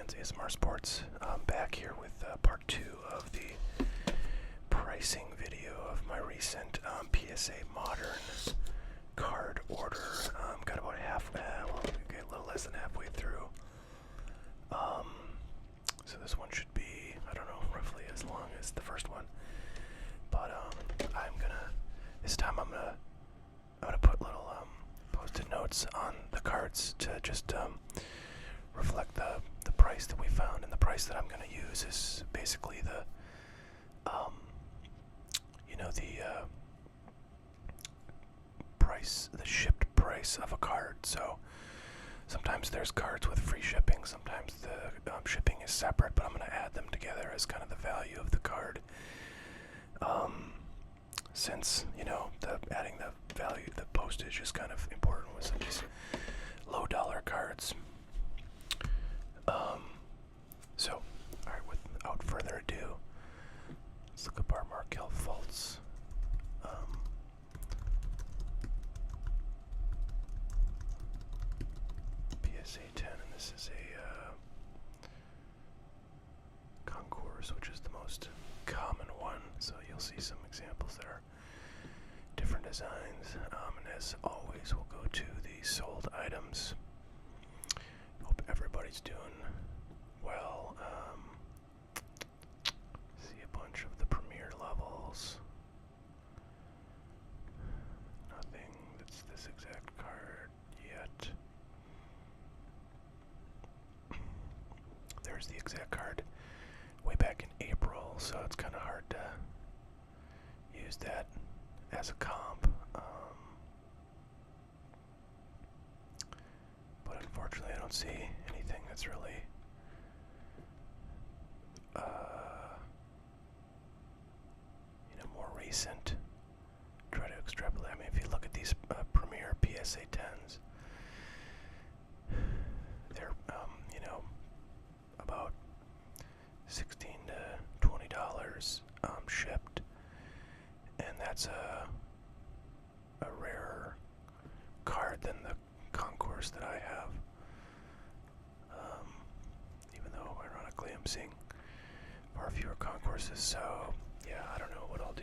fans, ASMR Sports. I'm back here with part 2 of the pricing video of my recent PSA Modern card order. Got about a little less than halfway through. So this one should be, I don't know, roughly as long as the first one. But this time I'm gonna put little post-it notes on the cards to just reflect the price that we found, and the price that I'm going to use is basically the the shipped price of a card. So sometimes there's cards with free shipping, sometimes the shipping is separate, but I'm going to add them together as kind of the value of the card. Since adding the value, the postage is kind of important with some of these low dollar cards. So, alright, without further ado, let's look up our Markel Fultz. PSA 10, and this is a concourse, which is the most common one, so you'll see some examples that are different designs, and as always we'll go to the sold items. Hope everybody's doing well. See a bunch of the premier levels. Nothing that's this exact card yet. There's the exact card way back in April, so it's kind of hard to use that as a comp. But unfortunately I don't see anything that's really more recent. Try to extrapolate. I mean, if you look at these premier PSA 10s, they're about $16 to $20 shipped, and that's a rarer card than the concourse that I have. Even though ironically I'm seeing far fewer concourses, so yeah, I don't know what I'll do.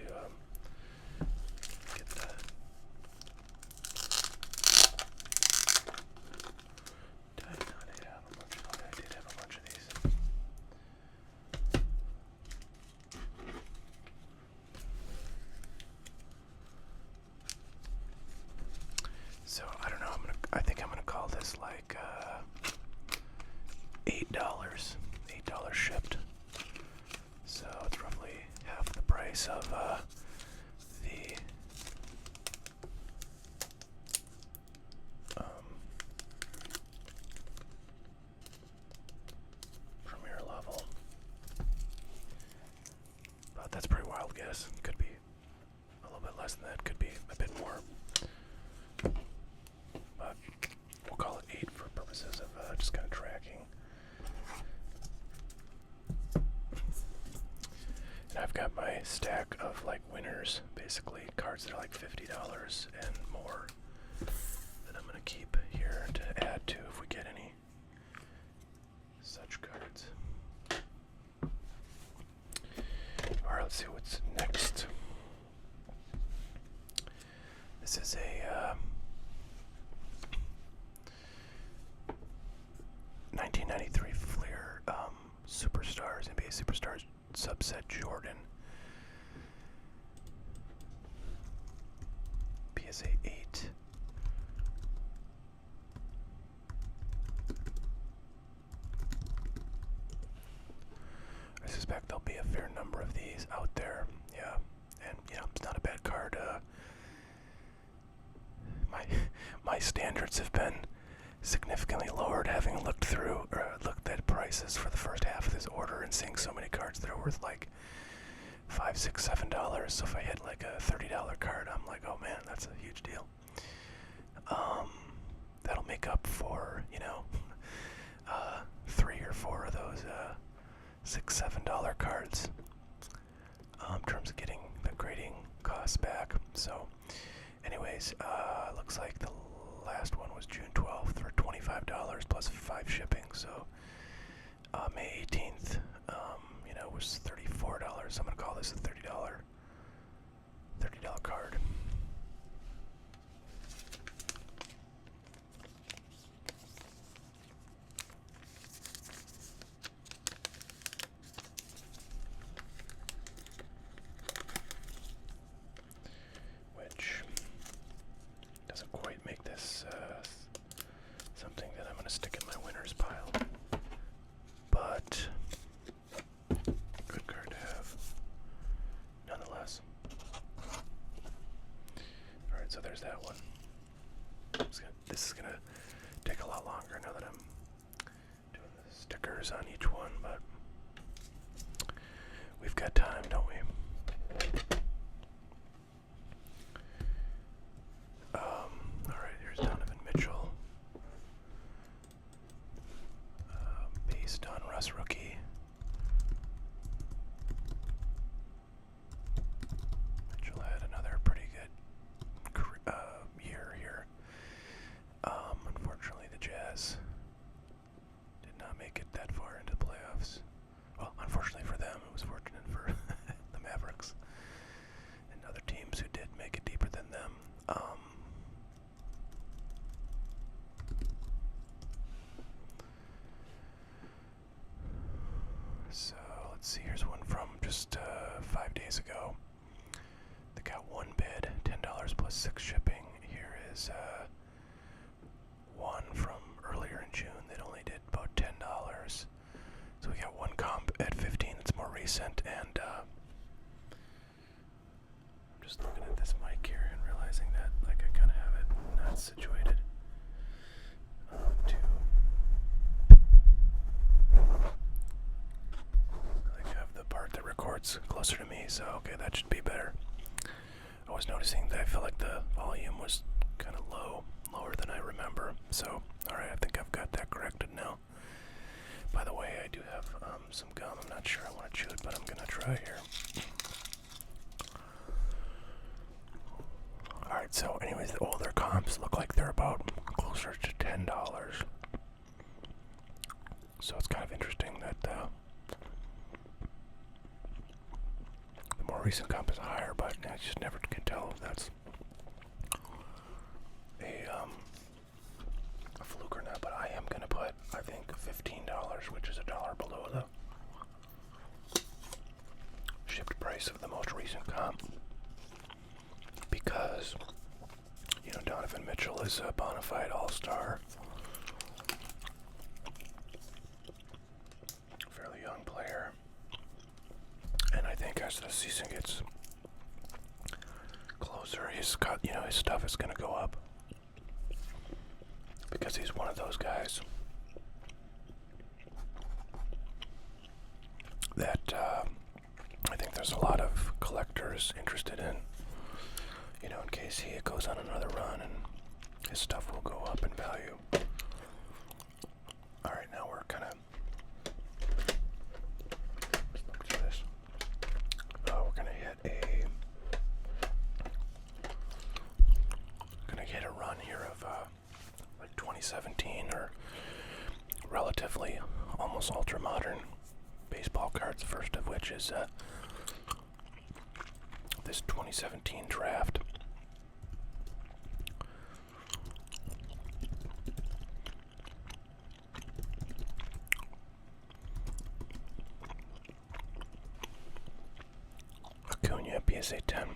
Get the did I not have a bunch? Oh, I did have a bunch of these. So I don't know. I think I'm gonna call this like $8 shipped. So it's roughly half the price of the premier level. But that's a pretty wild guess. Could be a little bit less than that. Could be a bit more. But we'll call it 8 for purposes of just kind of tracking. And I've got my stack of like winners, basically cards that are like $50 and more, that I'm going to keep here to add to if we get any such cards. Alright, let's see what's next. This is a 1993 Fleer Superstars, NBA Superstars subset Jordan. PSA 8. I suspect there'll be a fair number of these out there. Yeah, and it's not a bad card. My standards have been significantly lowered, having looked at prices for the first half of this order and seeing so many cards that are worth like $5, $6, $7. So if I hit like a $30 card, I'm like, oh man, that's a huge deal. That'll make up for 3 or 4 of those $6, $7 cards in terms of getting the grading costs back. So anyways, looks like the last one was June 12th for $25 plus 5 shipping, so May 18th, was $34. I'm gonna call this a $30 card. Which doesn't quite make this something that I'm gonna stick in my winners pile, but good card to have nonetheless. Alright, so there's that one. This is gonna take a lot longer now that I'm doing the stickers on each one, but we've got time, don't we? Alright, here's Donovan Mitchell. Based on Russ rookie. Mitchell had another pretty good year here. Unfortunately, the Jazz did not make it that far into the playoffs. Well, unfortunately for them, it was fortunate for the Mavericks and other teams who did make it deeper than them. So let's see, here's one from just 5 days ago. They got one bid, $10 plus 6 shipping. Here is one from earlier in June that only did about $10. So we got one comp at 15 that's more recent, and I'm just looking at this mic here and realizing that I kind of have it not situated to have the part that records closer to me, so okay, that should be better. I was noticing that I feel like the volume was kind of lower than I remember, so alright, I think I've got that corrected now. By the way, I do have some gum. I'm not sure I want to chew it, but I'm gonna try here. Alright, so anyways, the older comps look like they're about closer to $10. So it's kind of interesting that the more recent comp is higher, but I just never can tell if that's a fluke or not. But I am gonna put, I think, $15, which is $1 below the shipped price of the most recent comp, because Donovan Mitchell is a bona fide all-star, fairly young player, and I think as the season gets closer, his stuff is going to go up, because he's one of those guys that I think there's a lot of collectors interested in, in case he goes on another run, and his stuff will go up in value. Alright, now we're kind of, let's look through this. We're going to hit a run here of like 2017, or relatively almost ultra modern baseball cards, the first of which is this 2017 draft. Acuna PSA 10.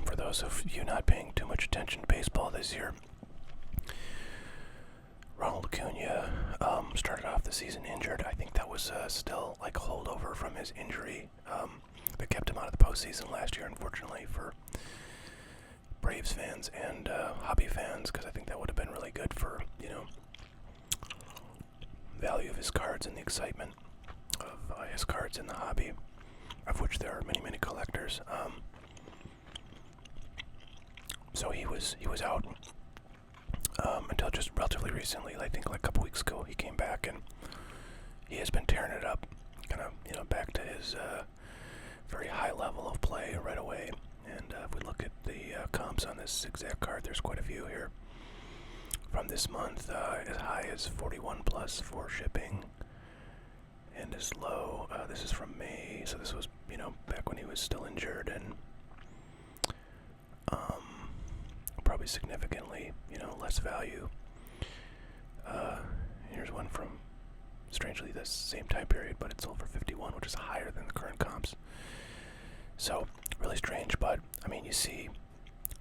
For those of you not paying too much attention to baseball this year, Ronald Acuna started off the season injured. I think that was still like a holdover from his injury that kept him out of the postseason last year, unfortunately, for Braves fans and hobby fans, because I think that would have been really good for, value of his cards and the excitement of his cards in the hobby, of which there are many, many collectors. So he was out until just relatively recently. I think like a couple weeks ago he came back, and he has been tearing it up, kind of back to his very high level of play right away. And if we look at the comps on this exact card, there's quite a few here. from this month, as high as 41 plus for shipping, and as low, this is from May, so this was, back when he was still injured, and probably significantly, less value. Here's one from, strangely, the same time period, but it sold for 51, which is higher than the current comps. So, really strange, but, you see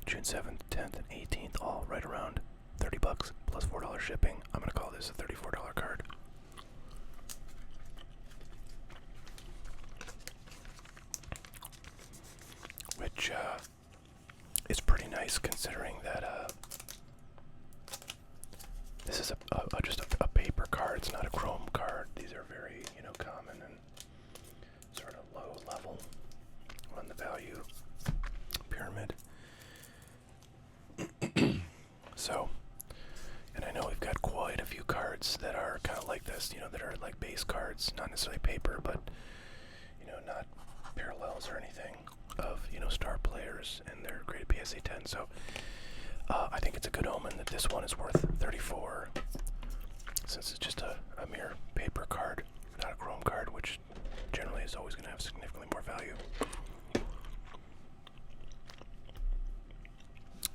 June 7th, 10th, and 18th, all right around $30 plus $4 shipping. I'm going to call this a $34 card. Which is pretty nice considering that this is just a paper card. It's not a chrome card. These are very, common and sort of low level on the value pyramid. So, and I know we've got quite a few cards that are kind of like this, that are like base cards, not necessarily paper, but, not parallels or anything of, star players, and they're graded PSA 10. So, I think it's a good omen that this one is worth 34, since it's just a mere paper card, not a chrome card, which generally is always going to have significantly more value.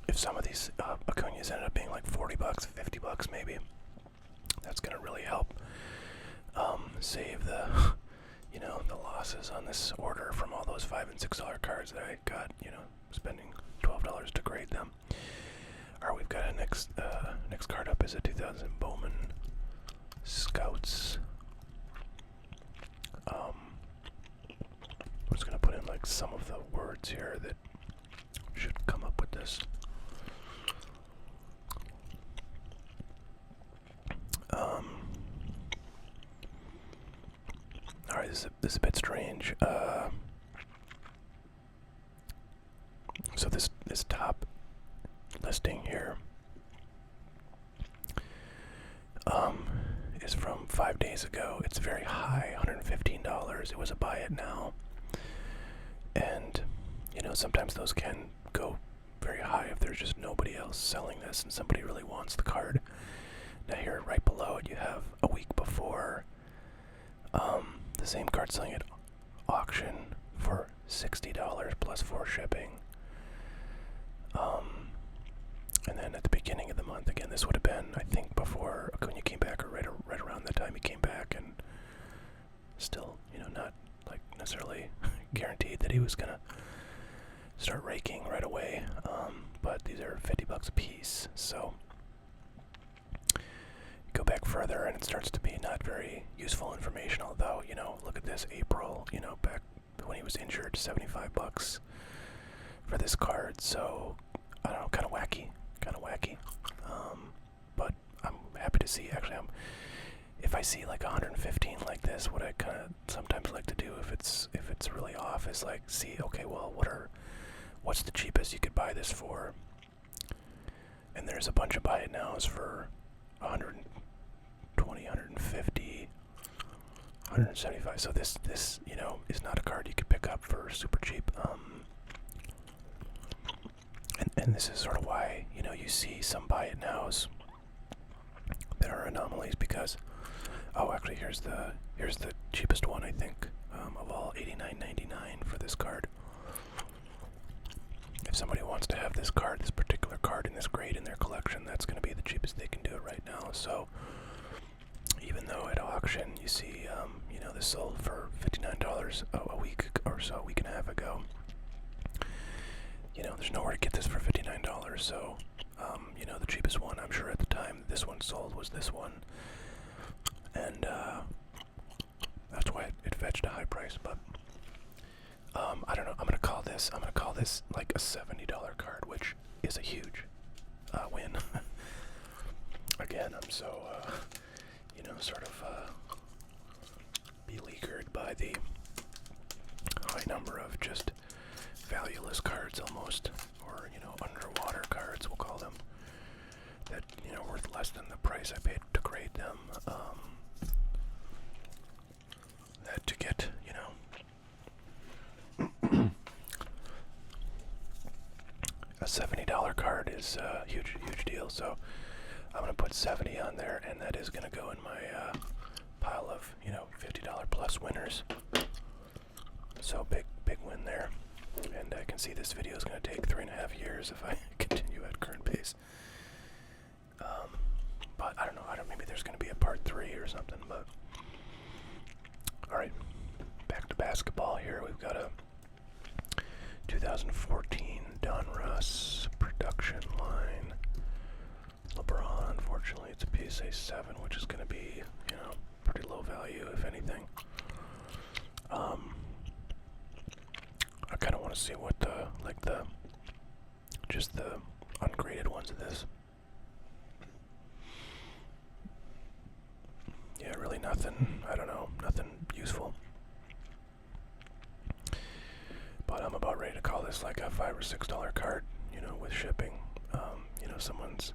If some of these Acuñas ended up being like $40, $50 maybe, that's going to really help save the, the losses on this order from all those $5 and $6 cards that I got, spending $12 to grade them. Alright, we've got a next card up is a 2000 Bowman Scouts. I'm just going to put in like some of the words here that should come up with this. Alright, this is a bit strange. So this top listing here is from 5 days ago. It's very high, $115. It was a buy it now. And, sometimes those can go very high if there's just nobody else selling this and somebody really wants the card. Now here, right below it, you have a week before the same card selling at auction for $60 plus 4 shipping. And then at the beginning of the month, again, this would have been, I think, before Acuña came back, or right around the time he came back, and still, not like necessarily guaranteed that he was gonna start raking right away. But these are $50 a piece, so go back further and it starts to be not very useful information, although, look at this, April, back when he was injured, $75 for this card. So I don't know, kind of wacky. But I'm happy to see, actually, if I see like 115 like this, what I kind of sometimes like to do if it's really off is like see, okay, well, what's the cheapest you could buy this for? And there's a bunch of buy it nows for 120, 150, 175. So this is not a card you could pick up for super cheap. And this is sort of why, you see some buy it nows that are anomalies, because, actually here's the cheapest one, I think, of all, $89.99 for this card. If somebody wants to have this particular card in this grade in their collection, that's going to be the cheapest they can do it right now. So even though at auction you see, this sold for $59 a week or so, a week and a half ago, there's nowhere to get this for $59. So, the cheapest one, I'm sure at the time this one sold, was this one. And that's why it fetched a high price. But I don't know. I'm gonna call this like a $70 card, which is a huge win. Again, I'm so sort of beleaguered by the high number of just valueless cards, almost, or underwater cards, we'll call them, that worth less than the price I paid to grade them. That to get a $70 card is a huge deal. So I'm gonna put 70 on there, and that is gonna go in my pile of, you know, $50 plus winners. So big win there. And I can see this video is gonna take 3.5 years if I continue at current pace. But I don't know. Maybe there's gonna be a part 3 or something. But all right, back to basketball here. We've got a 2014 Don Russ production line. LeBron, unfortunately, it's a PSA 7, which is going to be, you know, pretty low value, if anything. I kind of want to see what just the ungraded ones of this. Yeah, really nothing, I don't know, nothing useful. But I'm about ready to call this like a $5 or $6 card, you know, with shipping. You know, someone's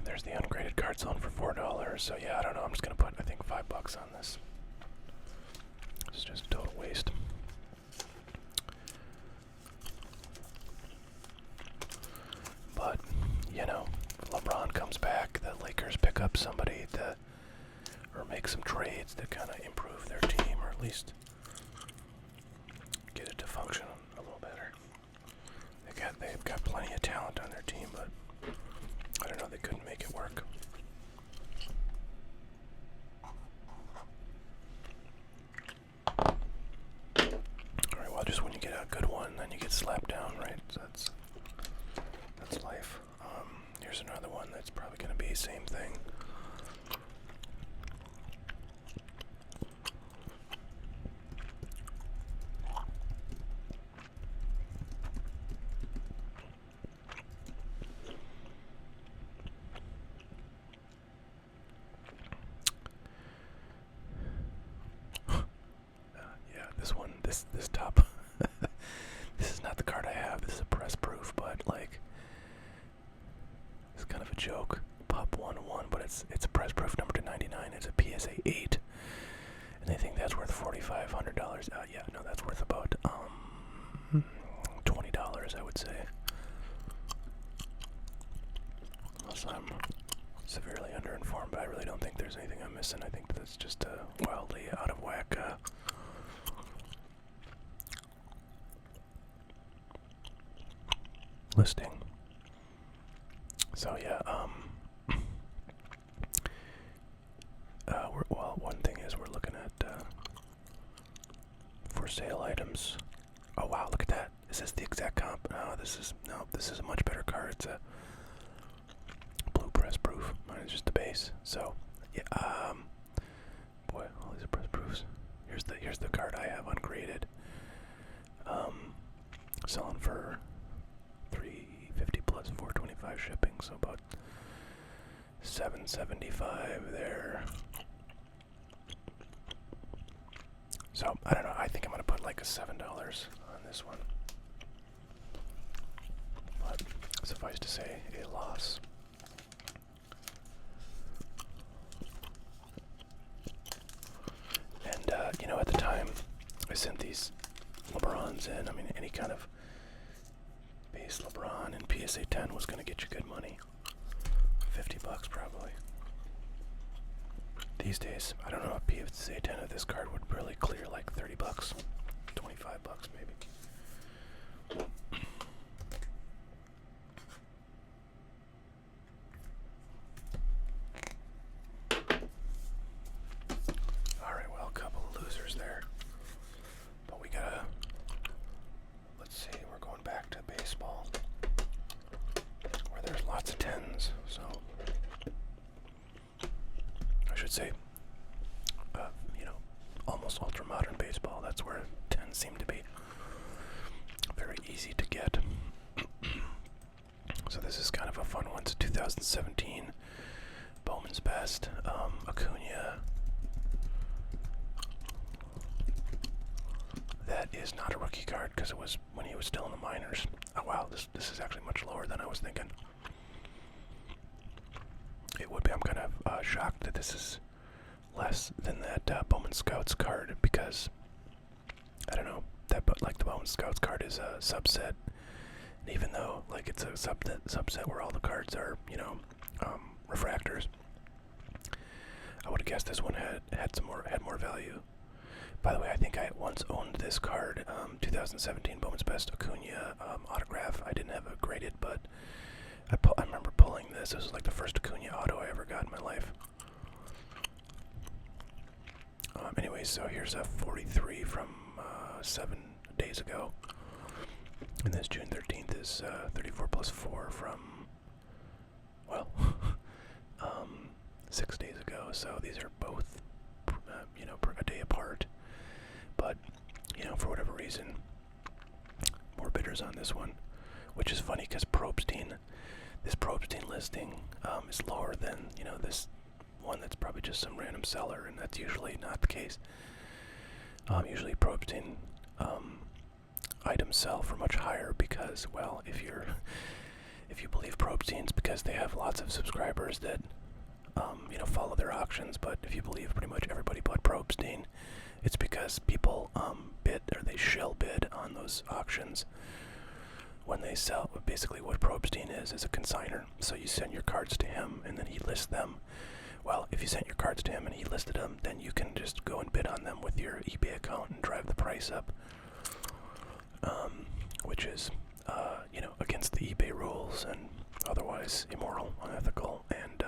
there's the ungraded card selling for $4. So yeah, I don't know. I'm just gonna put, I think, $5 on this. It's just a total waste. But you know, if LeBron comes back, the Lakers pick up somebody to, or make some trades to kind of improve their team, or at least get it to function a little better. They've got plenty of talent on their team, but I don't know, they couldn't make it work. Alright, well, just when you get a good one, then you get slapped down, right? So that's life. Here's another one that's probably going to be the same thing. This top, this is not the card I have. This is a press proof, but like, it's kind of a joke. Pop 1/1, but it's a press proof number to 99. It's a PSA 8, and they think that's worth $4,500. Yeah, no, that's worth about $20, I would say. Unless I'm severely underinformed, but I really don't think there's anything I'm missing. I think that's just a wildly out of whack listing. So yeah, well, one thing is we're looking at for sale items. Oh wow, look at that. Is this the exact comp? No, this is a much better card. It's a blue press proof. Mine is just the base. So yeah, boy, all these are press proofs. Here's the card I have ungraded. Selling for $350 plus $425 shipping, so about $775 there. So I don't know. I think I'm gonna put like a $7 on this one. But suffice to say, a loss. And you know, at the time I sent these LeBrons in, I mean, any kind of base LeBron and PSA 10 was going to get you good money. $50 probably. These days, I don't know, a PSA 10 of this card would really clear like $30, $25 maybe. Alright, well, a couple of losers there. But we gotta, let's see, we're going back to baseball, where there's lots of 10s, so, I should say, you know, almost ultra-modern baseball, that's where 10s seem to be very easy to get. So this is kind of a fun one. It's a 2017 Bowman's Best, Acuna. That is not a rookie card because it was when he was still in the minors. Oh wow, this is actually much lower than I was thinking. It would be. I'm kind of shocked that this is less than that Bowman Scouts card because I don't know that, but like the Bowman Scouts card is a subset. And even though like it's a subset where all the cards are, refractors, I would have guessed this one had more value. By the way, I think I once owned this card, 2017 Bowman's Best Acuna autograph. I didn't have it graded, but I remember pulling this. This was like the first Acuna auto I ever got in my life. Anyways, so here's a 43 from 7 days ago. And this June 13th is 34 plus 4 from, well, 6 days ago. So these are both, a day apart. But, for whatever reason, more bidders on this one. Which is funny because this Probstein listing is lower than, this one that's probably just some random seller, and that's usually not the case. Usually Probstein items sell for much higher because, well, if you believe Probstein's, because they have lots of subscribers that follow their auctions. But if you believe pretty much everybody bought Probstein, it's because people bid, or they shill bid on those auctions when they sell. Basically what Probstein is a consignor. So you send your cards to him and then he lists them. Well, if you sent your cards to him and he listed them, then you can just go and bid on them with your eBay account and drive the price up, which is, against the eBay rules and otherwise immoral, unethical, and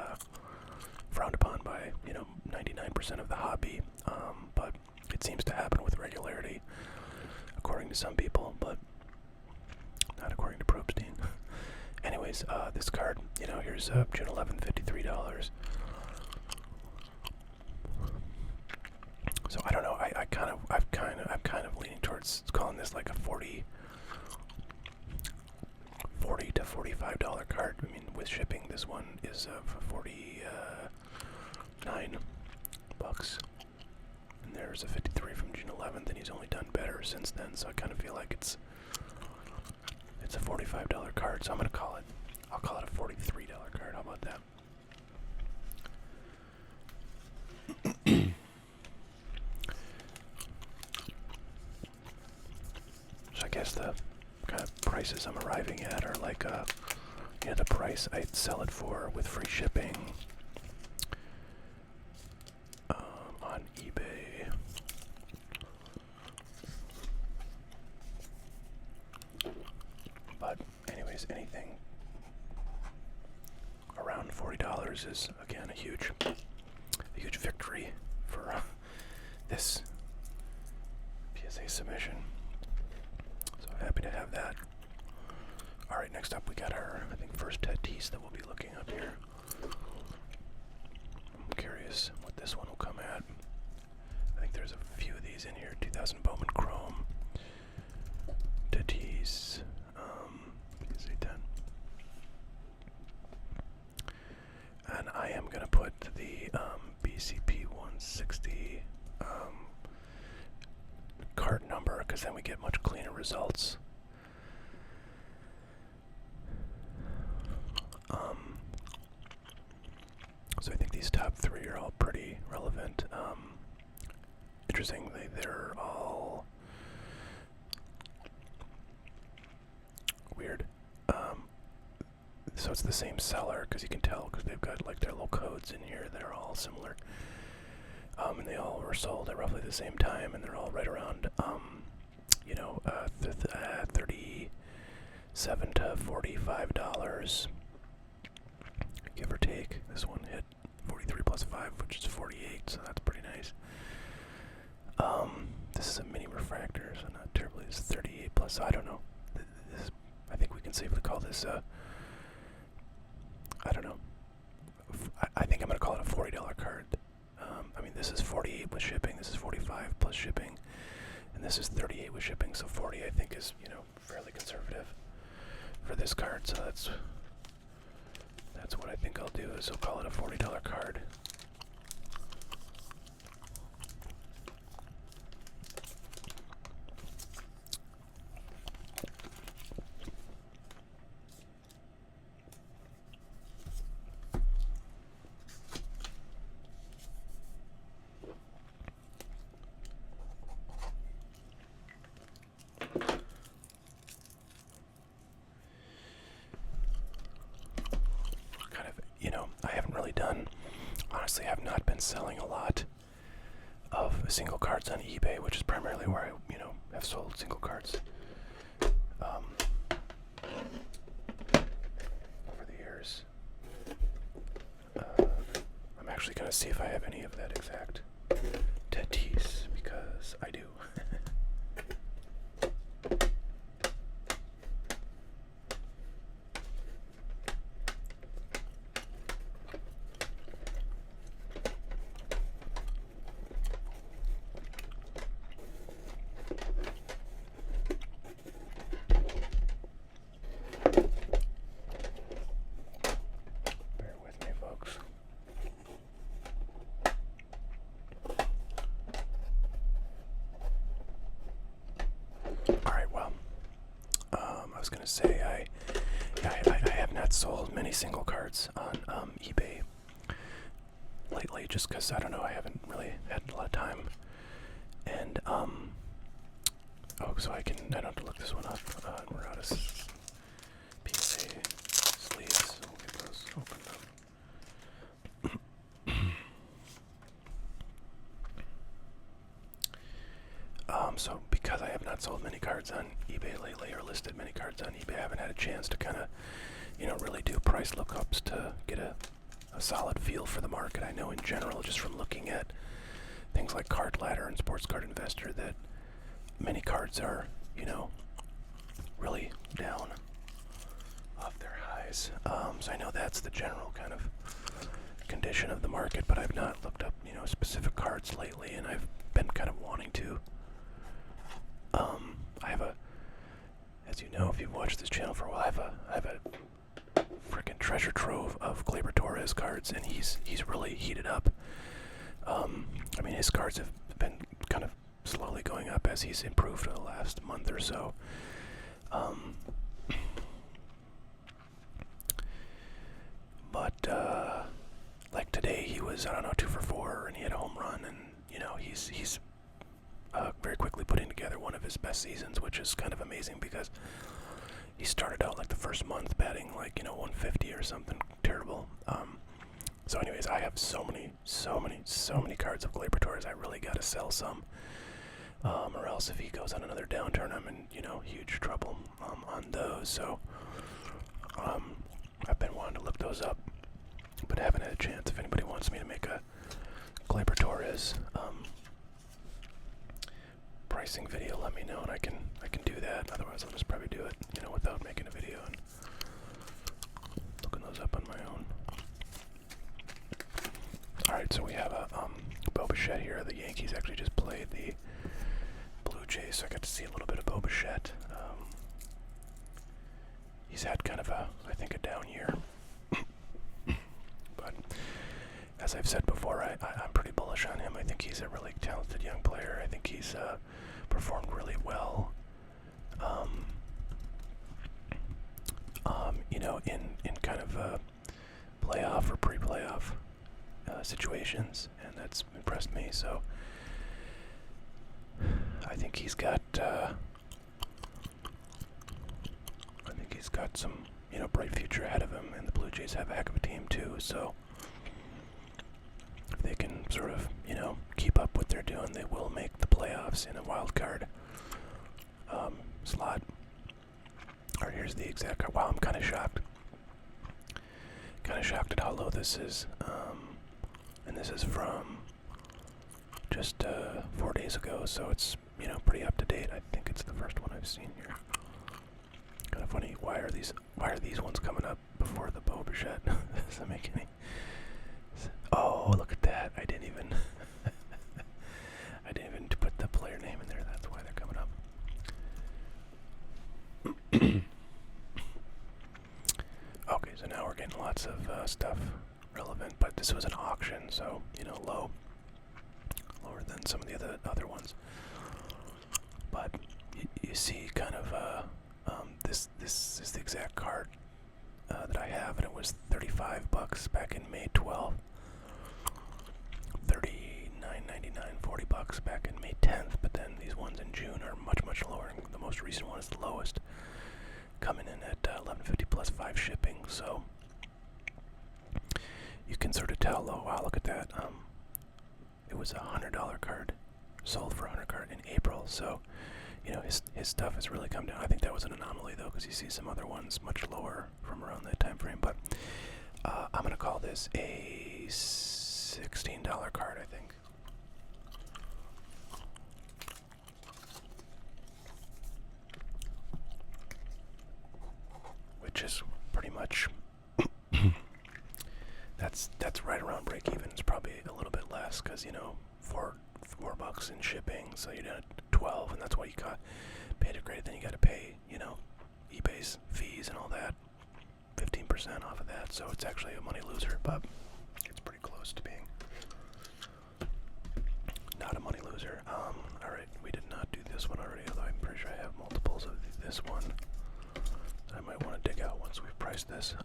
frowned upon by, 99% of the hobby. But it seems to happen with regularity, according to some people, but not according to Probstein. Anyways, this card, here's June 11th, $53. So I don't know. I'm kind of leaning towards calling this like a $40 to $45 card. I mean, with shipping, this one is for $49. And there's a 53 from June 11th, and he's only done better since then. So I kind of feel like it's a $45 card. So I'll call it a $43 card. How about that? So I guess the kind of prices I'm arriving at are like, the price I'd sell it for with free shipping on eBay. But anyways, anything around $40 is again a huge victory for this PSA submission. So happy to have that. All right, next up we got our, I think, first Tatis that we'll be looking up here. I'm curious what this one will come at. I think there's a few of these in here. 2000 Bowman Chrome. Tatis. PSA 10. And I am going to put the BCP 160 card number, because then we get much cleaner results. So I think these top three are all pretty relevant. Interestingly, they're all weird. So it's the same seller, because you can tell, because they've got like their little codes in here that are all similar. And they all were sold at roughly the same time, and they're all right around, $37 to $45, give or take. This one hit 43 plus 5, which is 48, so that's pretty nice. This is a mini refractor, so not terribly. It's 38 plus, so I don't know. I think we can safely call this, I don't know. I think I'm going to call it a $40 card. I mean, this is 48 with shipping, this is 45 plus shipping, and this is 38 with shipping, so 40 I think is, fairly conservative for this card, so that's what I think I'll do, is I'll call it a $40 card. honestly have not been selling a lot of single cards on eBay, which is primarily where I, have sold single cards over the years. I'm actually going to see if I have any of that exact Tatis, because I do. Bear with me, folks. Alright, well, I was going to say, I have not sold many single cards on eBay lately, just because, I don't know, I haven't really had a lot of time. And, so I don't have to look this one up. Muratis PSA sleeves. We'll get those opened up. So because I have not sold many cards on eBay lately, or listed many cards on eBay, I haven't had a chance to kind of, really do price lookups to get a solid feel for the market. I know in general, just from looking at things like Card Ladder and Sports Card Investor, that many cards are, really down off their highs. So I know that's the general kind of condition of the market, but I've not looked up, specific cards lately, and I've been kind of wanting to. I have as you know, if you've watched this channel for a while, I have a freaking treasure trove of Gleyber Torres cards, and he's really heated up. I mean, his cards have been kind of slowly going up as he's improved over the last month or so. But like today, he was, I don't know, 2 for 4, and he had a home run, and he's very quickly putting together one of his best seasons, which is kind of amazing because he started out like the first month batting like 150 or something terrible. So anyways, I have so many cards of Gleyber Torres. I really got to sell some, or else if he goes on another downturn, I'm in huge trouble on those. So I've been wanting to look those up, but haven't had a chance. If anybody wants me to make a Gleyber Torres pricing video, let me know, and I can do that. Otherwise, I'll just probably do it, without making a video and looking those up on my own. All right, so we have a Bo Bichette here. The Yankees actually just played the Blue Jays, so I got to see a little bit of Bo Bichette. He's had kind of I think a down year, but as I've said before, I'm pretty bullish on him. I think he's a really talented young player. I think he's performed really well. In kind of playoff or pre-playoff situations, and that's impressed me. So I think he's got some bright future ahead of him, and the Blue Jays have a heck of a team too. So if they can sort of keep up what they're doing, they will make the playoffs in a wild card slot. Alright, here's the exact card. Wow, I'm kind of shocked. Kind of shocked at how low this is. And this is from just 4 days ago, so it's pretty up to date. I think it's the first one I've seen here. Kind of funny. Why are these ones coming up before the Bo Bichette? Does that make any? Oh, look at that! I didn't even put the player name in there. That's why they're coming up. Okay, so now we're getting lots of stuff relevant, but this was an auction, so lower than some of the other ones. But you see, kind of this is the exact card that I have, and it was $35 back in May 12th. $39.99, $40 back in May 10th, but then these ones in June are much lower. The most recent one is the lowest, coming in at $11.50 plus 5 shipping. So you can sort of tell. Oh wow, look at that. It was $100 card, sold for $100 card in April. So, you know, his stuff has really come down. I think that was an anomaly though, because you see some other ones much lower from around that time frame. But I'm gonna call this a $16 card, I think. Which is pretty much that's right around break even. It's probably a little bit less because, you know, $4 in shipping, so you're down at 12, and that's what you got paid a grade. Then you got to pay, you know, eBay's fees and all that, 15% off of that. So it's actually a money loser, but it's pretty close to being not a money loser. All right, we did not do this one already, although I'm pretty sure I have multiples of this one that I might want to dig out once we've priced this.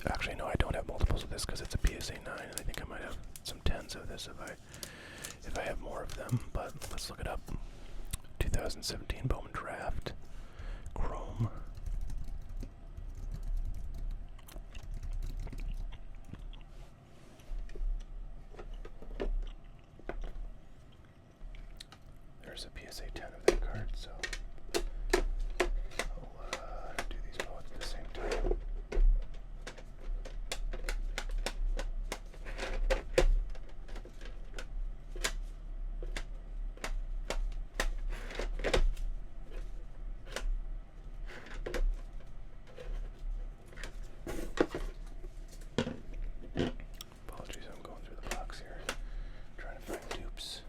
Actually, no, I don't have multiples of this because it's a PSA 9, and I think I might have some 10s of this if I have more of them. But let's look it up. 2017 Bowman Draft, Chrome. There's a PSA 10 of that card, so I'll do these both at the same time. Apologies, I'm going through the box here, trying to find dupes.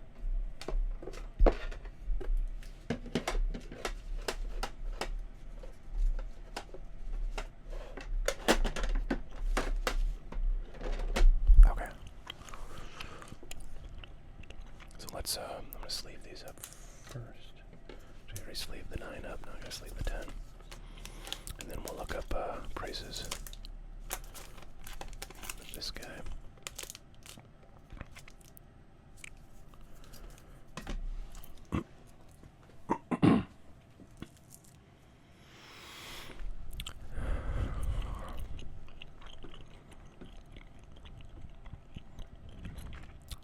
Okay. So let's, I'm going to sleeve these up first. So I already sleeved the 9 up, now I'm going to sleeve the 10. And then we'll look up prices of this guy.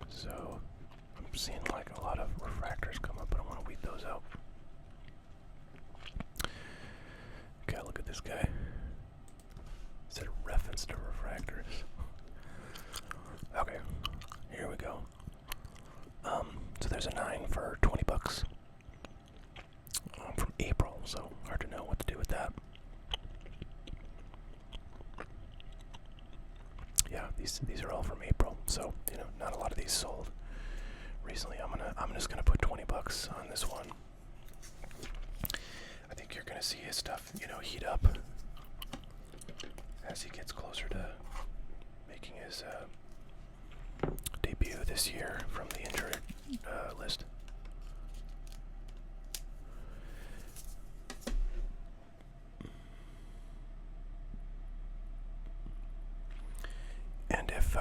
So I'm seeing like a lot of refractors come up, but I want to weed those out. Okay, look at this guy. Is it a reference to refractors? Okay, here we go. So there's a 9 for $20 from April, so hard to know what to do with that. Yeah, these are all from April, so you know, not a lot of these sold recently. I'm just gonna put $20 on this one. I think you're gonna see his stuff, you know, heat up as he gets closer to making his debut this year from the injured list. And if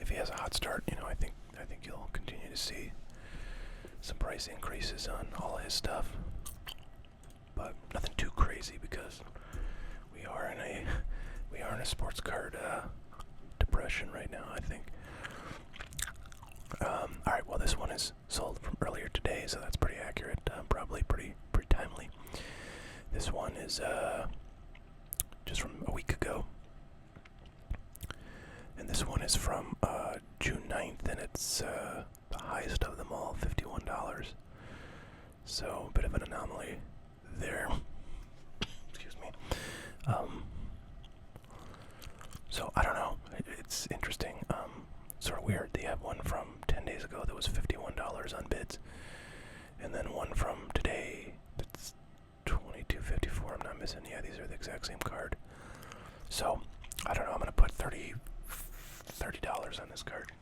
he has a hot start, you know, I think you'll continue to see some price increases on all his stuff, but nothing too crazy because we are in a sports card depression right now, I think. All right, well, this one is sold from earlier today, so that's pretty accurate. Probably pretty timely. This one is just from a week ago. And this one is from June 9th, and it's the highest of them all, $51. So, a bit of an anomaly there. Excuse me. So, I don't know. It's interesting. Sort of weird. They have one from 10 days ago that was $51 on bids. And then one from today that's $22.54. I'm not missing. Yeah, these are the exact same card. So, I don't know. I'm going to put $30 on this card.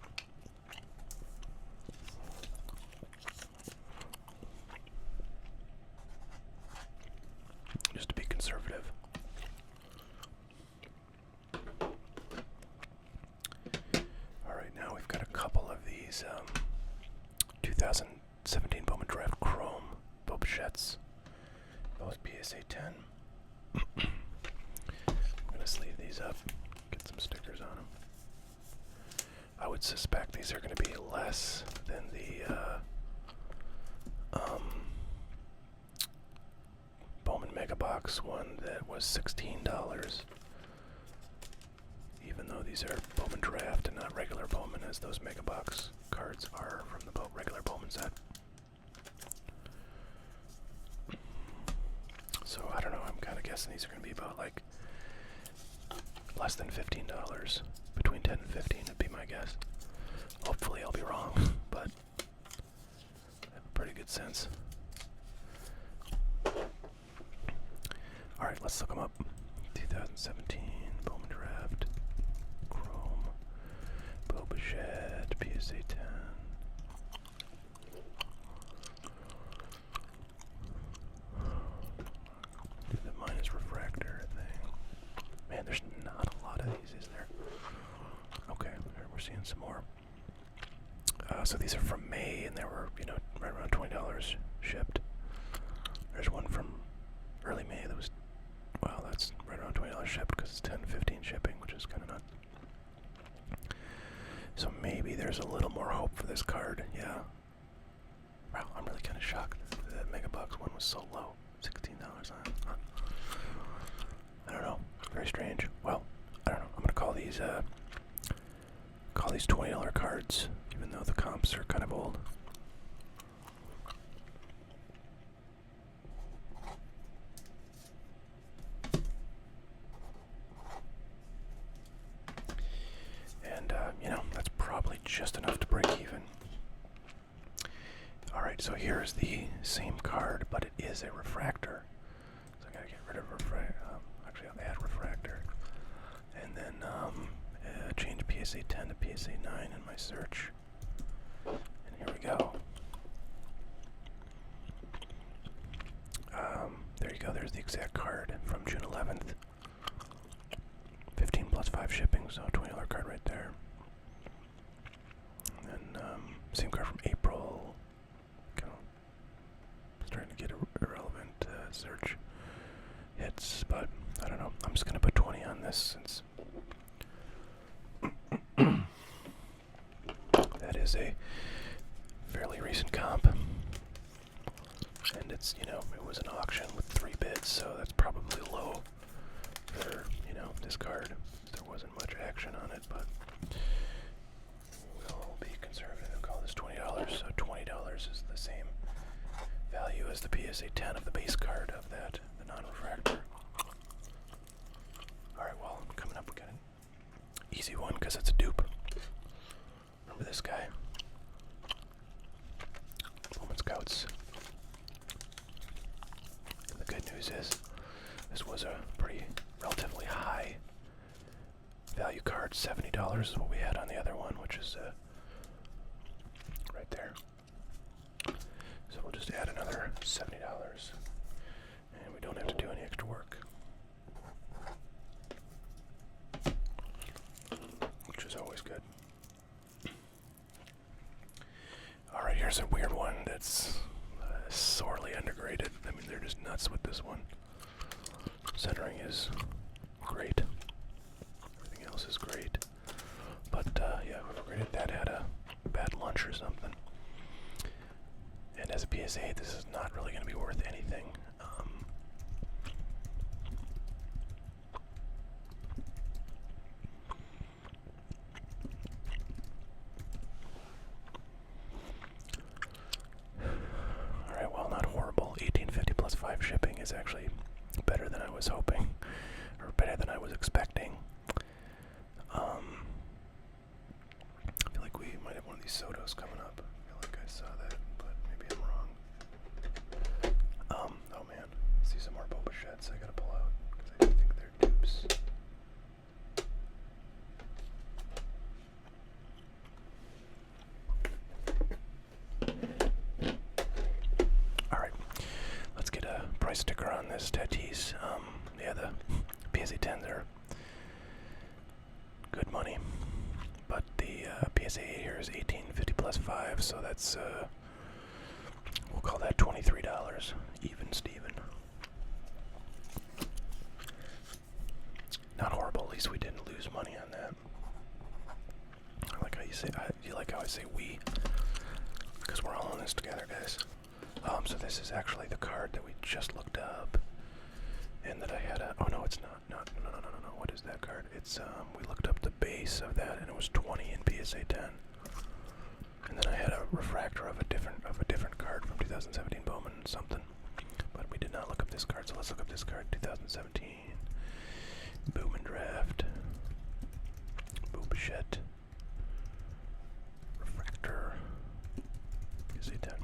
Just to be conservative. Alright, now we've got a couple of these 2017 Bowman Draft Chrome Bobichettes. Both PSA 10. I'm going to sleeve these would suspect these are going to be less than the Bowman Mega Box one that was $16. Even though these are Bowman Draft and not regular Bowman, as those Mega Box cards are from the regular Bowman set. So I don't know, I'm kind of guessing these are going to be about like less than $15. Between 10 and 15 would be my guess. Hopefully I'll be wrong, but I have a pretty good sense. Alright, let's look them up. 2017 Bowman Draft, Chrome, Boba Fett, PSA 10. Do the minus refractor thing. Man, there's not a lot of these, is there? Okay, we're seeing some more. So these are from May, and they were, right around $20 shipped. There's one from early May that was, wow, that's right around $20 shipped because it's 10-15 shipping, which is kind of nuts. So maybe there's a little more hope for this card, yeah. Wow, I'm really kind of shocked that Mega Box one was so low. $16 on it. Huh. I don't know. Very strange. Well, I don't know. I'm gonna call these $20 cards, even though the comps are kind of old. And that's probably just enough to break even. Alright, so here's the same card, but it is a refractor. So I gotta get rid of actually I'll add refractor. And then change PSA 10 to PSA 9 in my search. And here we go. There you go, there's the exact card from June 11th. 15 plus 5 shipping, so $20 card right there. And then same card from April. Starting to get irrelevant search hits, but I don't know. I'm just going to put 20 on this since that is a fairly recent comp. And it's, it was an auction with 3 bids, so that's probably low for, this card. There wasn't much action on it, but we'll be conservative and call this $20. So $20 is the same value as the PSA 10 of the base card of that, the non-refractor. Alright, well, coming up we got an easy one because it's a dupe. Remember this guy? Bowman Scouts. And the good news is, this was a pretty relatively high value card. $70 is what we had on the other one, which is right there. So we'll just add another $70, and we don't have to do any extra work, which is always good. Alright, here's a weird one that's sorely undergraded. I mean, they're just nuts with this one. Centering is great. Everything else is great. But, yeah, whoever graded that had a bad lunch or something. And as a PSA, this is not really going to be worth anything. Alright, well, not horrible. $18.50 plus 5 shipping is actually better than I was hoping, or better than I was expecting. I feel like we might have one of these Sotos coming up. I feel like I saw that, but maybe I'm wrong. Oh man, I see some more Boba Fett's I gotta pull out, because I think they're dupes. Alright, let's get a price sticker on this Tatis. Yeah, the PSA 10s are good money, but the PSA 8 here is $18.50 plus 5, so that's we'll call that $23, even Steven. Not horrible, at least we didn't lose money on that. I like how you you like how I say we? Because we're all in this together, guys. So this is actually the card that we just looked up, and that I had a. Oh no, it's not. No. What is that card? It's we looked up the base of that, and it was 20 in PSA 10. And then I had a refractor of a different card from 2017 Bowman something. But we did not look up this card, so let's look up this card. 2017 Bowman Draft. Boobachette. Refractor. PSA 10.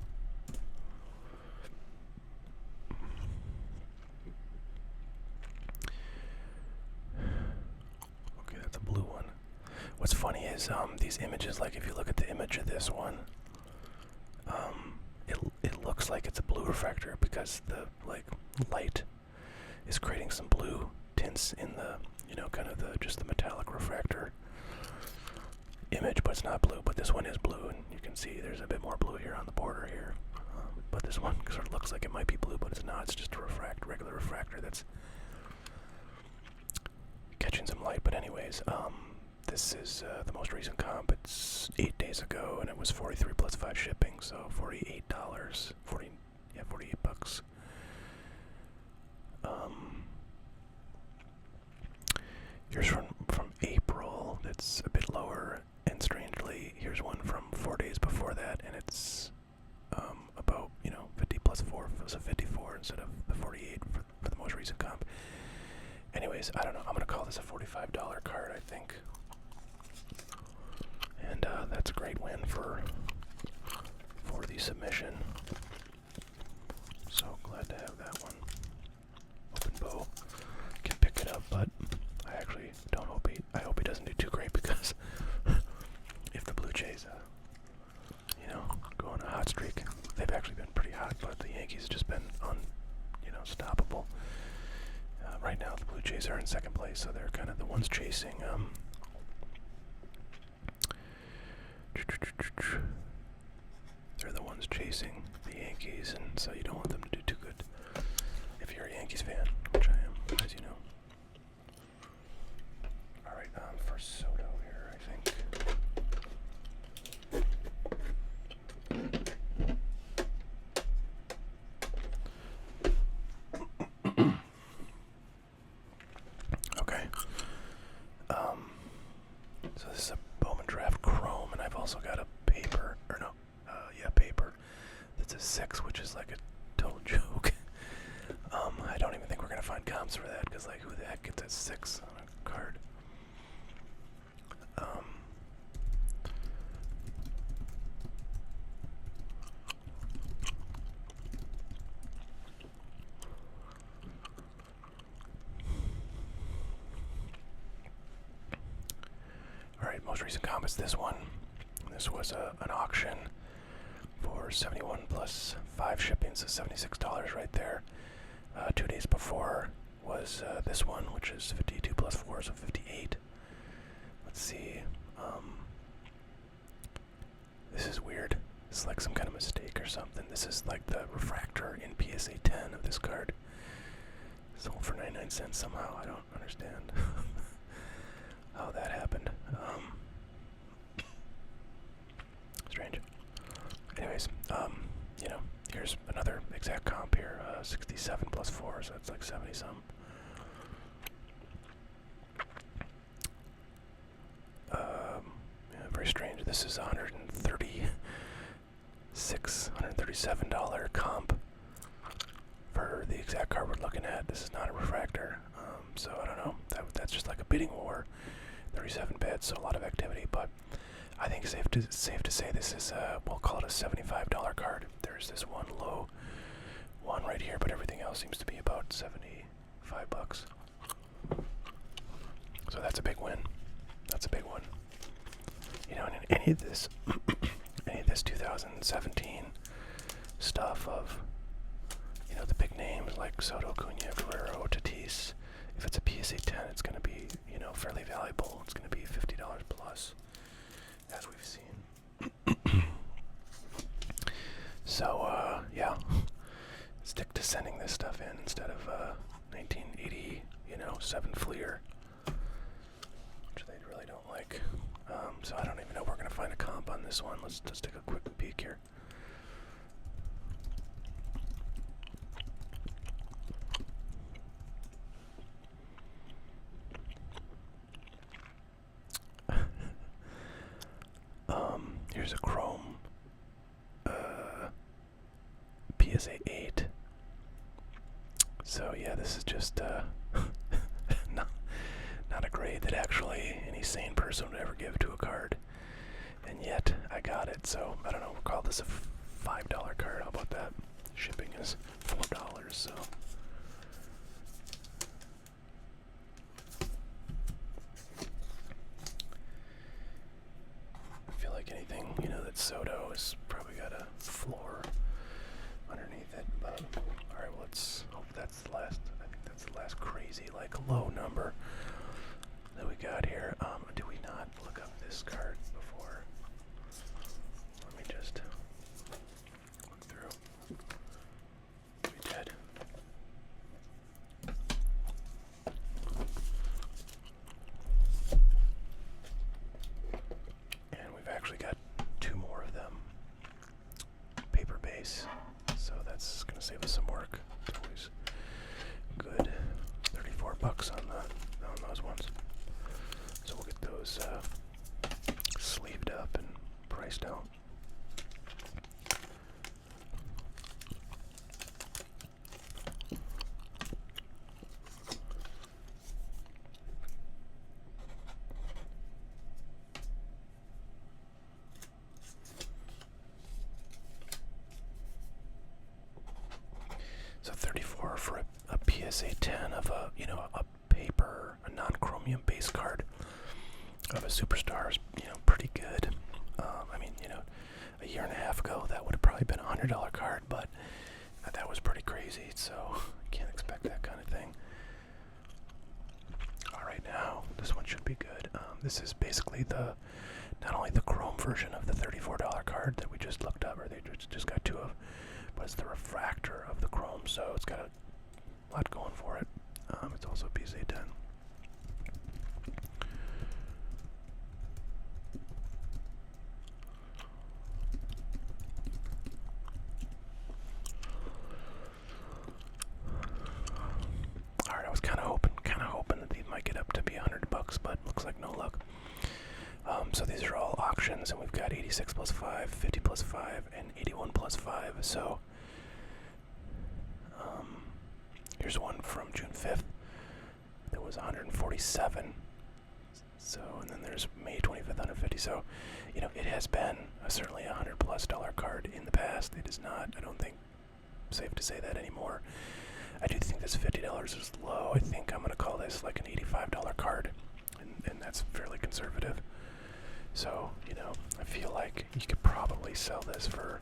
Okay, that's a blue one. What's funny is these images, like if you look at the image of this one, it looks like it's a blue refractor because the light is creating some blue tints in the kind of just the metallic refractor image, but it's not blue. But this one is blue, and you can see there's a bit more blue here on the border here. But this one sort of looks like it might be blue, but it's not. It's just a regular refractor that's catching some light. But anyways, this is the most recent comp. It's 8 days ago, and it was $43 plus 5 shipping, so $48. $48. Here's from April. That's a bit lower, and strangely, here's one from 4 days before that, and it's about 50 plus 4, so 54 instead of the 48 for the most recent comp. Anyways, I don't know. I'm gonna call this a $45 card, I think. And that's a great win for the submission. So glad to have that one. Open bow can pick it up, but I actually don't hope I hope he doesn't do too great, because if the Blue Jays go on a hot streak, they've actually been pretty hot, but the Yankees have just been unstoppable. Right now the Blue Jays are in second place, so they're kind of the ones chasing they're the ones chasing the Yankees, and so you don't want them to do too good if you're a Yankees fan, which I am, as you know. Alright, for Soto here, I think. Okay. So this is a Bowman Draft Chrome, and I've also got a paper, paper that's a 6, which is like a total joke. I don't even think we're gonna find comps for that, because who the heck gets a 6 on a card? Alright, most recent comp is this one. This was an auction for 71 plus 5 shipping, so $76 right there. 2 days before was this one, which is 52 plus 4, so 58. Let's see. This is weird. This is like some kind of mistake or something. This is like the refractor in PSA 10 of this card. Sold for 99 cents somehow. I don't understand how that happened. Strange. Anyways, here's another exact comp here. 67 plus 4, so that's like 70 some. Very strange. This is $137 comp for the exact card we're looking at. This is not a refractor, so I don't know. That's just like a bidding war. 37 bids, so a lot of activity, but I think it's safe to say this is we'll call it a $75 card. There's this one low one right here, but everything else seems to be about $75. So that's a big win. That's a big one. And in any of this 2017 stuff of the big names like Soto, Cunha, Guerrero, Tatis, if it's a PSA 10, it's going to be fairly valuable. It's going to be $50 plus, as we've seen. So yeah, stick to sending this stuff in instead of 1980 7 Fleer, which they really don't like. So I don't even know if we're going to find a comp on this one. Let's just take a quick peek here. Here's a Chrome PSA 8. So yeah, this is just not a grade that actually any sane person would ever give to a card. And yet I got it, so I don't know, we'll call this a $5 card. How about that? Shipping is $4, so. I feel like anything, that's Soto has probably got a floor underneath it, but alright, well, let's hope that's the last. I think that's the last crazy, low number that we got here. Did we not look up this card before? Let me just look through. We did. And we've actually got 2 more of them. Paper base. So that's going to save us some work. It's always good. $34 on those ones. So we'll get those sleeved up and priced out. So 34 for a PSA 10 of a paper, a non-chromium base card of a superstar is, pretty good. I mean, a year and a half ago that would have probably been a $100 card, but that was pretty crazy, so you can't expect that kind of thing. Alright, now, this one should be good. This is basically not only the chrome version of the $34 card that we just looked up, or they just got 2 of, but it's the refractor of the chrome, so it's got a lot going for it. It's also a PSA 10. Alright, I was kind of hoping that these might get up to be $100, but looks like no luck. So these are all auctions, and we've got 86 plus 5, 50 plus 5, and 81 plus 5. So here's one from June 5th. There was 147. So, and then there's May 25th, 150. So, it has been certainly a $100+ card in the past. It is not, I don't think, safe to say that anymore. I do think this $50 is low. I think I'm going to call this like an $85 card, and that's fairly conservative. So, I feel like you could probably sell this for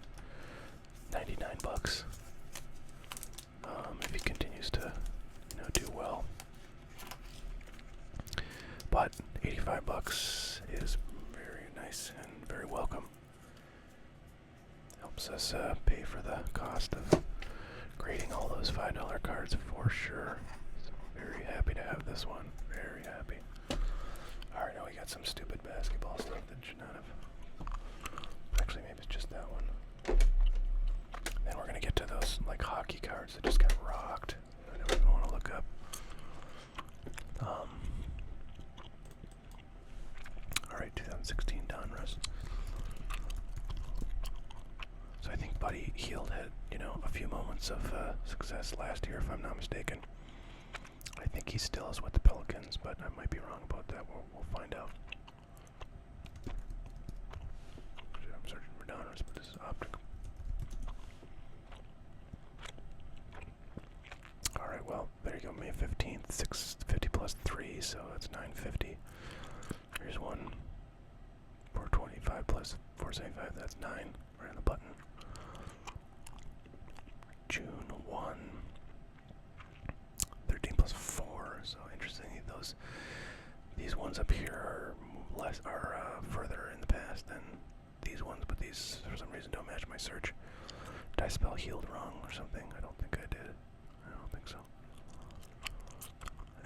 $99 if he continues to, do well. But $85 is very nice and very welcome. Helps us pay for the cost of grading all those $5 cards for sure. So very happy to have this one. Very happy. Alright, now we got some stupid basketball stuff that should not have. Actually, maybe it's just that one. Then we're gonna get to those hockey cards that just got rocked. I don't even want to look up. Alright, 2016 Donruss. So I think Buddy Hield had, a few moments of success last year, if I'm not mistaken. I think he still is with the Pelicans, but I might be wrong about that. We'll find out. I'm searching for Donruss, but this is optical. Alright, well, there you go, May 15th, 650 plus 3, so that's 950. Here's one, 425 plus 475, that's 9, right on the button. June 1, 13 plus 4, so interestingly, these ones up here are further in the past than these ones, but these, for some reason, don't match my search. Did I spell healed wrong or something? I don't think I did. I don't think so.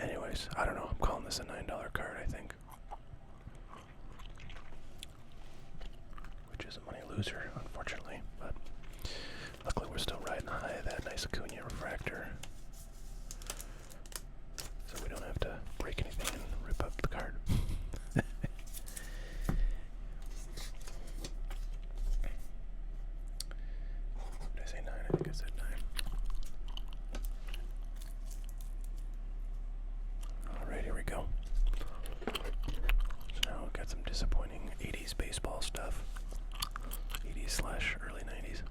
Anyways, I don't know. I'm calling this a $9 card, I think. loser, unfortunately. But luckily we're still riding the high of that nice Acuna refractor. So we don't have to break anything and rip up the card. Did I say 9? I think I said 9. Alright, here we go. So now we've got some disappointing 80s baseball stuff. 80s / early 90s.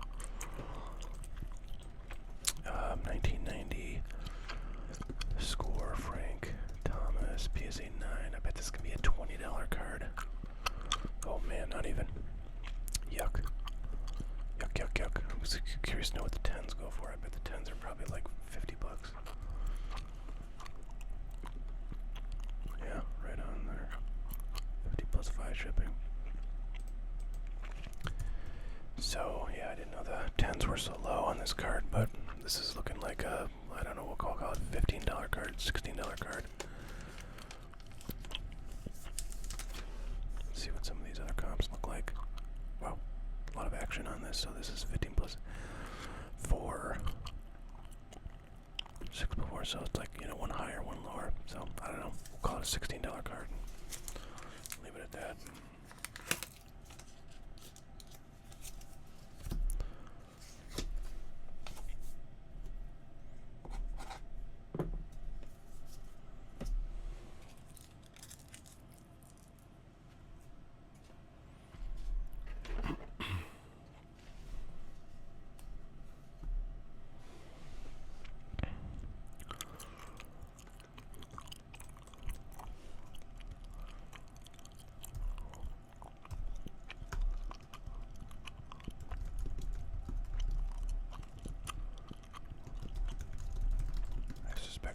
1990 score Frank Thomas PSA 9. I bet this could be a $20 card. Oh man, not even. Yuck. Yuck, yuck, yuck. I'm just curious to know what the 10s go for. I bet the 10s are probably like $50. Yeah, right on there. 50 plus 5 shipping. So, yeah, I didn't know the 10s were so low on this card, but this is looking like a, I don't know, we'll call it $15 card, $16 card. Let's see what some of these other comps look like. Wow, a lot of action on this. So this is 15 plus 4, 6 before, so it's like, you know, one higher, one lower. So, I don't know, we'll call it a $16 card. Leave it at that.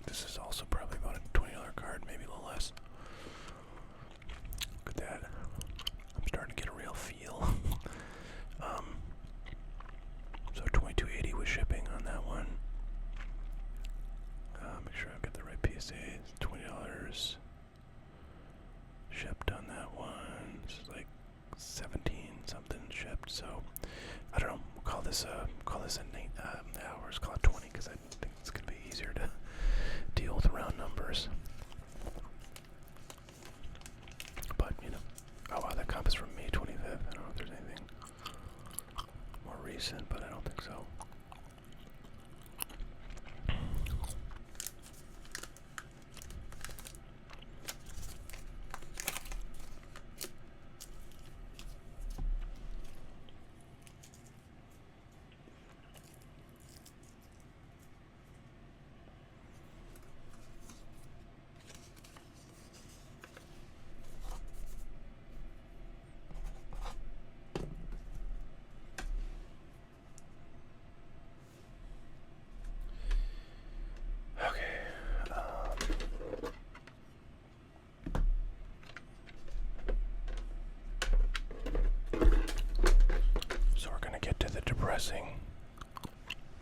This is also probably about a $20 card, maybe a little less. Look at that. I'm starting to get a real feel. So $22.80 was shipping on that one. Make sure I've got the right PSA. It's $20 shipped on that one. It's like 17 something shipped. So I don't know. We'll call this a hours. Call it 20 because I think it's gonna be easier to deal with round numbers. But, you know, oh wow, that comp is from May 25th. I don't know if there's anything more recent, but I don't think so.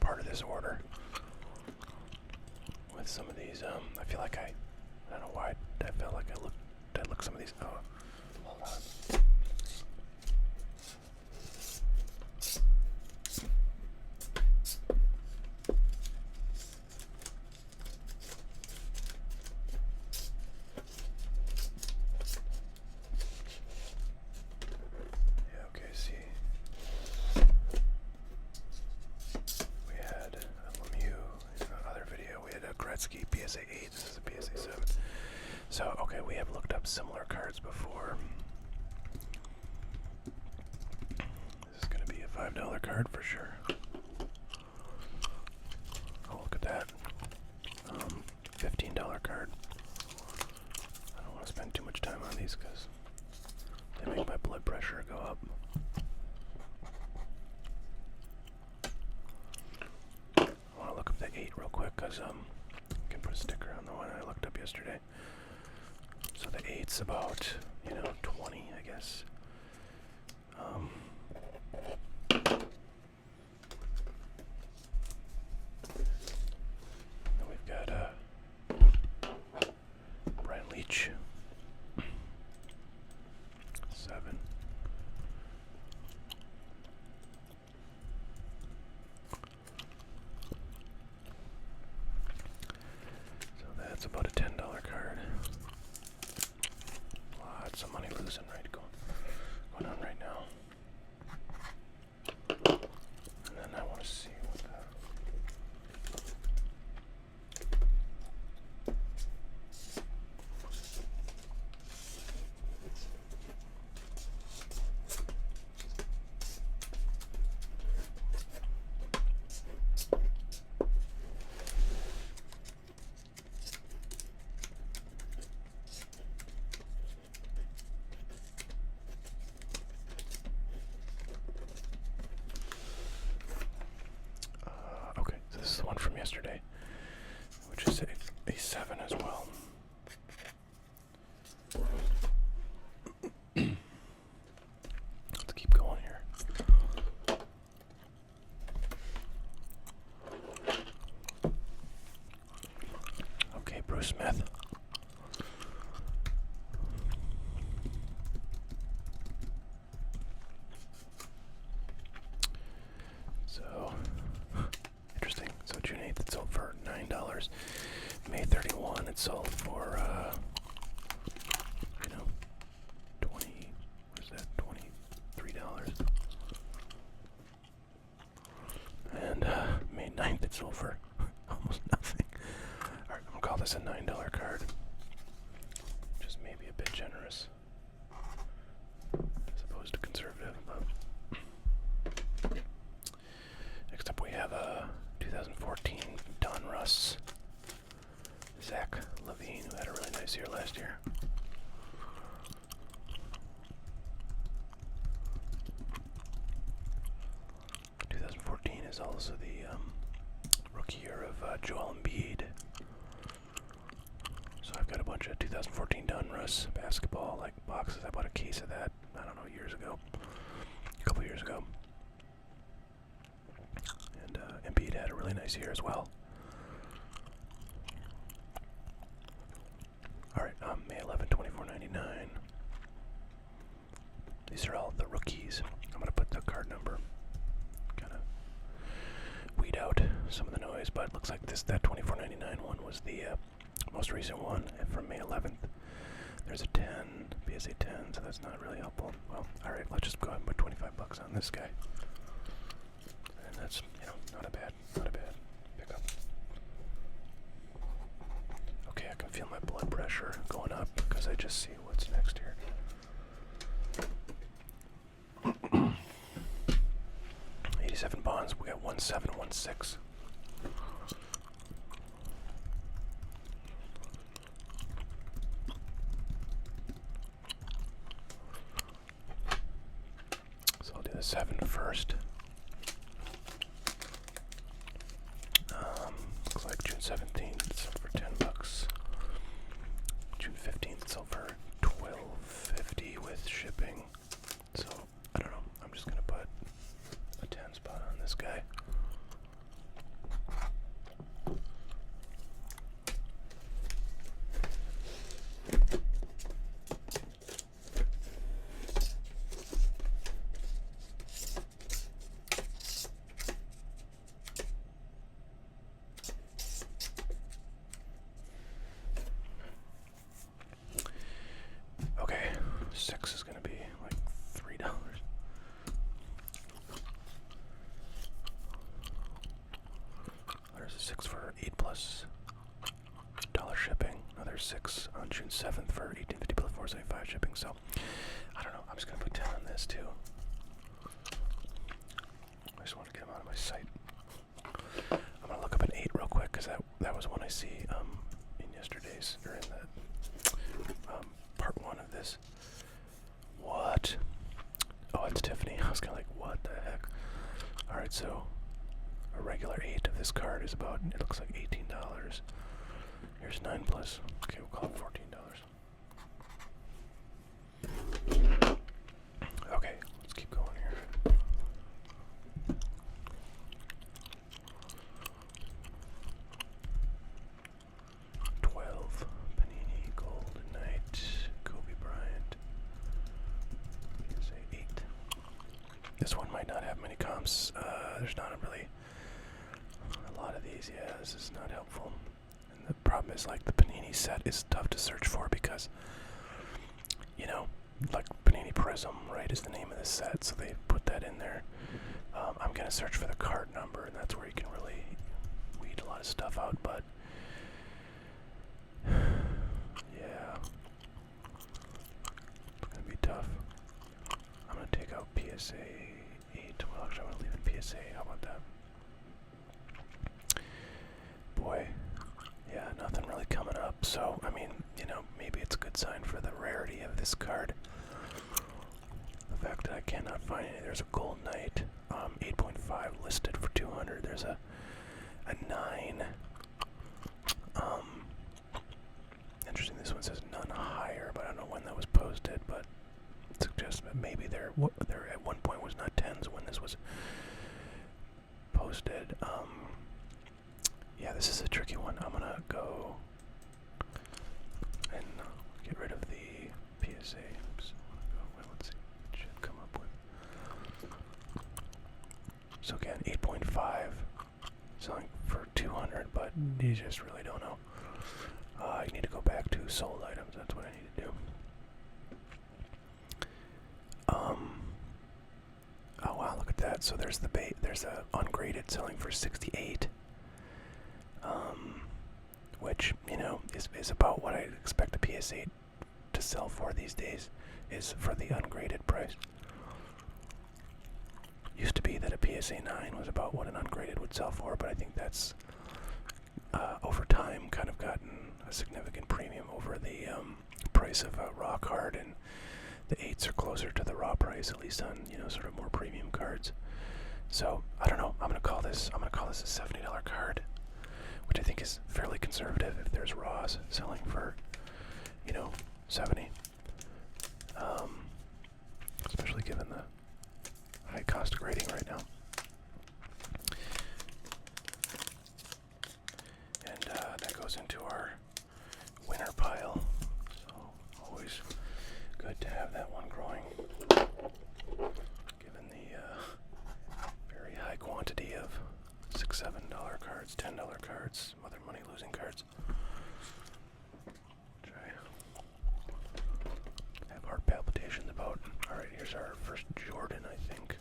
Part of this order with some of these. I feel like I don't know why I felt like I looked some of these. Oh, hold on. Yeah, okay, see. Gretzky PSA 8, this is a PSA 7. So, okay, we have looked up similar cards before. This is going to be a $5 card for sure. Oh, look at that. $15 card. I don't want to spend too much time on these because they make my blood pressure go up. I want to look up the 8 real quick because I can put a sticker on the one I looked up yesterday. So the 8's about, 20, I guess. Then we've got Brian Leach. 7. as well. Let's keep going here. Okay, Bruce Smith. So, interesting. So June 8th it sold for $9. May 31 it sold for, 20, what is that, $23. And May 9th it sold for almost nothing. Alright, I'm gonna call this a $9 card. Just maybe a bit generous. As opposed to conservative, but next up we have a 2014 Donruss. Zach Levine, who had a really nice year last year. Is also the rookie year of Joel Embiid. So I've got a bunch of 2014 Donruss basketball like boxes. I bought a case of that, I don't know, years ago, a couple years ago. And Embiid had a really nice year as well. Alright, May 11, $24.99. These are all the rookies. I'm gonna put the card number, weed out some of the noise, but it looks like that $24.99 one was the most recent one, and from May 11th. There's a 10, PSA 10, so that's not really helpful. Well, alright, let's just go ahead and put 25 bucks on this guy. And that's, not a bad pickup. Okay, I can feel my blood pressure going up because I just see what's next here. 87 bonds, we got 1716. So I'll do the 7 first. Looks like June 17th it sold for $10. June 15th it sold for $12.50 with shipping. So I don't know. I'm just gonna put a 10 spot on this guy. Okay, 6 is gonna be like $3. There's a 6 for $8+ shipping. Another 6 on June 7th for $18.50 plus $4.75 shipping. So I don't know. I'm just gonna put 10 on this too. I just want to get them out of my sight. I'm gonna look up an 8 real quick because that was one I see in yesterday's or in the part 1 of this. What? Oh, it's Tiffany. I was kind of like, what the heck? All right, so a regular 8 of this card is about, it looks like $18. Here's 9 plus. Okay, we'll call it $14. Okay, let's keep going here. Panini Gold Knight, Kobe Bryant. Say 8. This one might not have many comps. There's not really a lot of these. Yeah, this is not helpful. And the problem is, like, the Panini set is tough to search for because, like Panini Prism, right, is the name of the set, so they put that in there. I'm gonna search for the card number, and that's where you can really weed a lot of stuff out. But yeah, it's gonna be tough. I'm gonna take out PSA 8. Well, actually, I'm gonna leave it PSA. How about that? Boy, yeah, nothing really coming up. So, I mean, maybe it's a good sign for the rarity of this card. The fact that I cannot find any. There's a Gold Knight, 8.5 listed for 200. There's a 9, Interesting, this one says none higher, but I don't know when that was posted, but it suggests that maybe there at one point was not 10s when this was posted. Yeah, this is a tricky one. I'm gonna go and get rid of the PSA. Oops. Well, let's see. It should come up with. So again, 8.5 selling for 200, but you just really don't know. You need to go back to sold items. That's what I need to do. Oh wow, look at that. So there's the bait. There's a ungraded selling for 68. Which, you know, is about what I expect a PS8 to sell for these days, is for the ungraded price. Used to be that a PSA 9 was about what an ungraded would sell for, but I think that's over time kind of gotten a significant premium over the price of a raw card, and the 8s are closer to the raw price, at least on, you know, sort of more premium cards. So I don't know. I'm gonna call this a $70 card, which I think is fairly conservative if there's raws selling for, you know, 70. Especially given the high cost of grading right now. And that goes into our winner pile. So always good to have that one growing, given the very high quantity of $6, $7 cards, $10 cards, other money losing cards. Which I have heart palpitations about. Alright, here's our first Jordan, I think.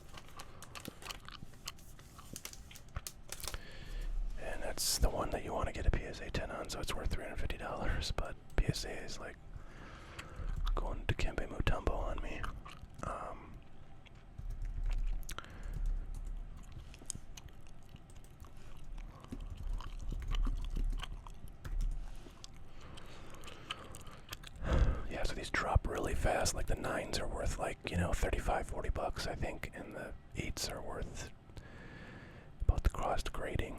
And that's the one that you want to get a PSA 10 on, so it's worth $350, but PSA is like going to Kembe Mutombo on me. Yeah, so these drop really fast. Like the 9s are worth like, you know, $35-40, I think, and the 8s are worth about the cost grading.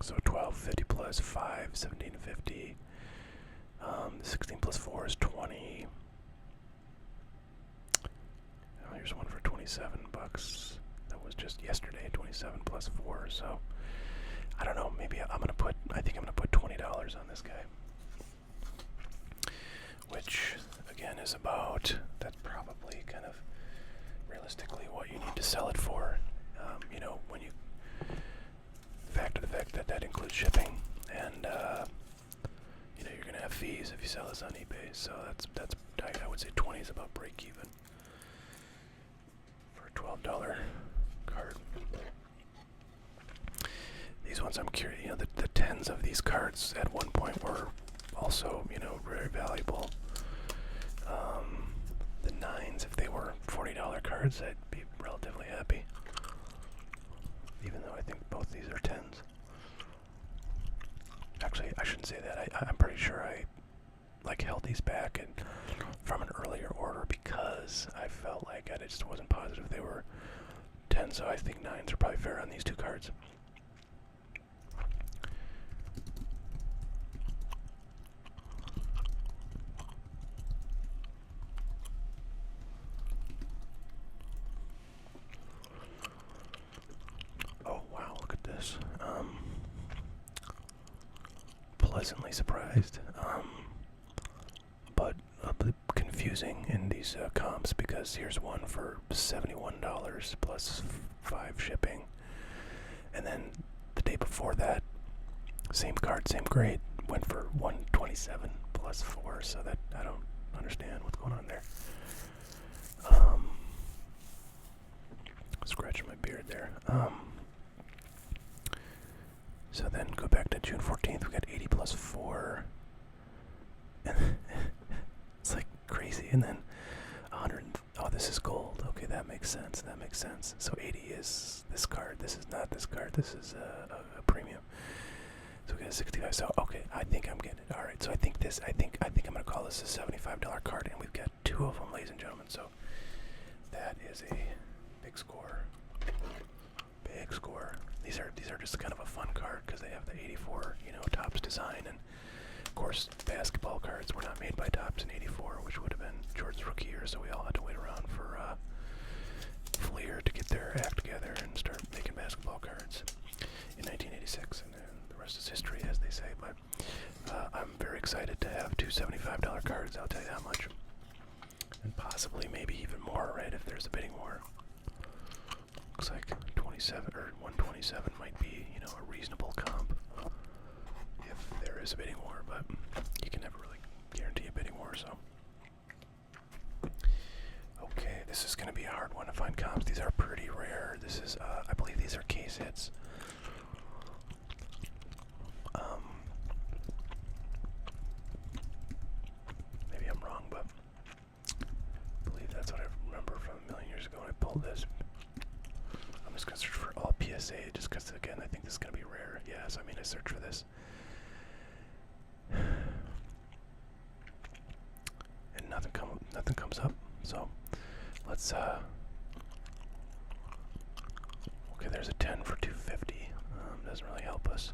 So 12.50 plus 5, 17.50. 16 plus 4 is 20. Oh, here's one for $27. That was just yesterday, 27 plus 4. So I don't know. Maybe I think I'm gonna put $20 on this guy, which again is about, that's probably kind of realistically what you need to sell it for. You know, when you factor the fact that that includes shipping, and you know, you're gonna have fees if you sell this on eBay. So that's I would say 20 is about break even for a $12 card. These ones, I'm curious. You know, the 10s of these cards at one point were also, you know, very valuable. The 9s, if they were $40 cards, I'd be relatively happy. Even though I think both these are 10s. Actually, I shouldn't say that. I'm pretty sure I like held these back and from an earlier order because I felt like I just wasn't positive they were 10, so I think 9s are probably fair on these two cards. Oh wow, look at this. Pleasantly surprised, but a bit confusing in these comps, because here's one for $71 plus 5 shipping, and then the day before that, same card, same grade, went for $127 plus 4. So that I don't understand what's going on there. Scratching my beard there. So then go back to June 14th, we got 80 plus 4. And it's like crazy. And then 100, oh, this is gold. Okay, that makes sense, that makes sense. So 80 is this card, this is not this card, this is a premium. So we got a 65, so okay, I think I'm getting it. Alright, so I think I'm gonna call this a $75 card, and we've got 2 of them, ladies and gentlemen. So that is a big score. Big score. These are just kind of a fun card because they have the 84, you know, Topps design, and of course Tops in '84, which would have been Jordan's rookie year, so we all had to wait around for Fleer to get their act together and start making basketball cards in 1986, and then the rest is history, as they say. But I'm very excited to have two $75 cards, I'll tell you that much. And possibly maybe even more, right, if there's a bidding war. Looks like 27 or 127 might be, you know, a reasonable comp if there is a bidding war, but you can never really guarantee a bidding war, so. Okay, this is going to be a hard one to find comps. These are pretty rare. This is, I believe these are case hits. Maybe I'm wrong, but I believe that's what I remember from a million years ago when I pulled this. I'm just going to search for all PSA just because, again, I think this is going to be rare. Yes, I mean, I search for this. And nothing comes up. So let's okay, there's a 10 for 250. Doesn't really help us.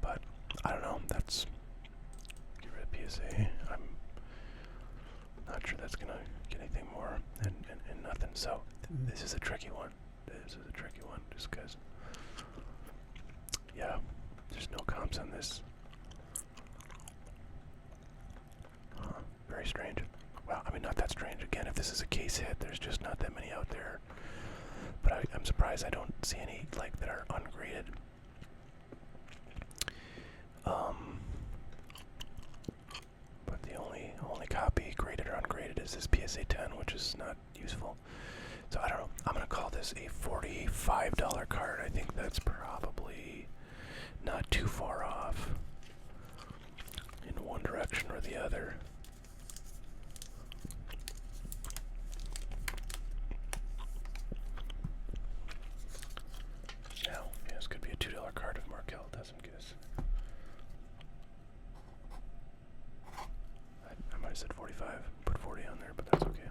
But I don't know, that's get rid of PSA. I'm not sure that's gonna get anything more and nothing. So this is a tricky one. This is a tricky one just because yeah, there's no comps on this. Very strange. Well, I mean, not that strange. Again, if this is a case hit, there's just not that many out there. But I'm surprised I don't see any, like, that are ungraded. But the only copy, graded or ungraded, is this PSA 10, which is not useful. So I don't know. I'm going to call this a $45 card. I think that's probably not too far off in one direction or the other. Now, yeah, this could be a $2 card if Markel doesn't get us. I might have said 45, put 40 on there, but that's okay.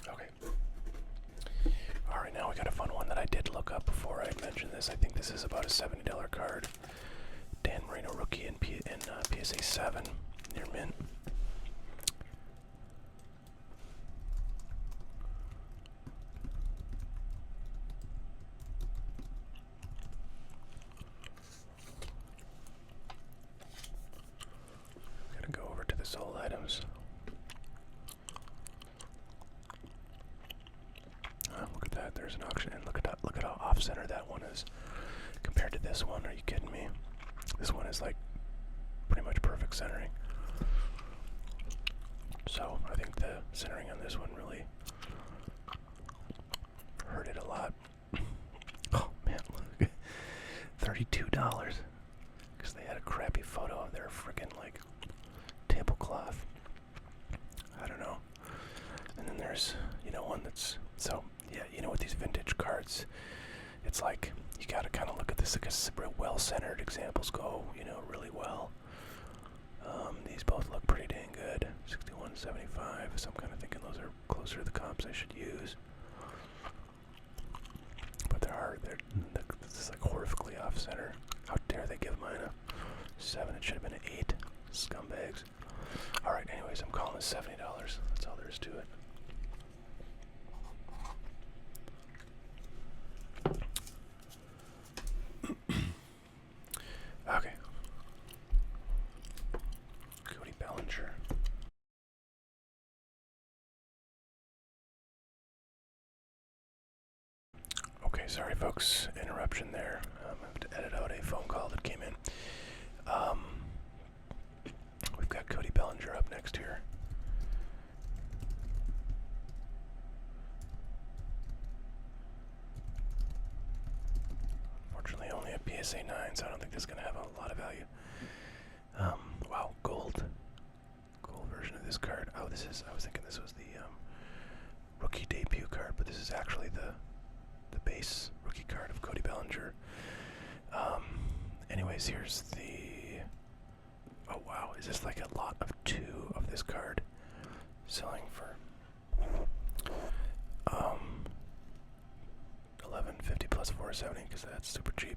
Okay. Alright, now we got a fun one that I did look up before I mentioned this. I think this is about a $70 card. Dan Marino rookie in PSA 7 near mint. Gotta go over to the sold items. Look at that. There's an auction, and look at how off-center that one is compared to this one. Are you kidding me? This one is like pretty much perfect centering. So I think the centering on this one really hurt it a lot. Oh man, look, $32 because they had a crappy photo of their freaking like tablecloth. I don't know. And then there's, you know, one that's so yeah, you know, with these vintage cards, it's like you gotta kind of look at this because well-centered examples go, you know, really well. These both look pretty dang good. 61.75. So I'm kind of thinking those are closer to the comps I should use. But they're this is like horrifically off-center. How dare they give mine a 7? It should have been an 8. Scumbags. All right. Anyways, I'm calling this $70. That's all there is to it. Okay. Cody Bellinger. Okay, sorry folks, interruption there. I have to edit out a phone call that came in. We've got Cody Bellinger up next here. Unfortunately, only a PSA 9, so I don't think this is going to have a lot of value. Wow, gold version of this card. Oh, this is, I was thinking this was the rookie debut card, but this is actually the base rookie card of Cody Bellinger. Anyways, here's the, oh wow, is this like a lot of 2 of this card selling for $11.50 plus $4.70 because that's super cheap.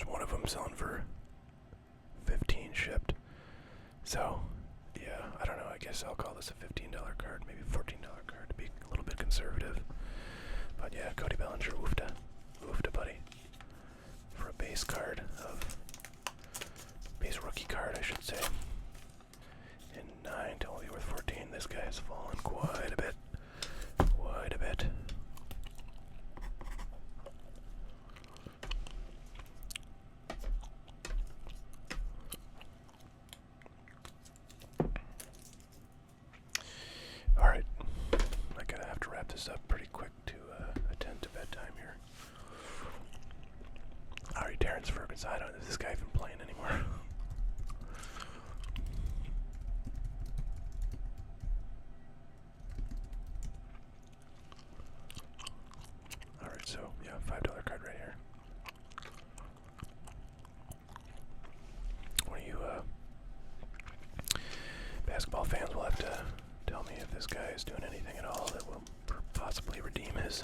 there's one of them selling for 15 shipped. So, yeah, I don't know. I guess I'll call this a $15 card, maybe $14 card to be a little bit conservative. But yeah, Cody Bellinger, woofda, buddy, for a base card of base rookie card, I should say. And 9 to only worth 14. This guy has fallen quite a bit. Quite a bit. Alright. I gotta have to wrap this up pretty quick to attend to bedtime here. Alright, Terrence Ferguson. I don't know if this guy even playing anymore. Alright, so yeah, $5 card right here. One of you basketball fans will have to tell me if this guy is doing anything at all that will possibly redeem his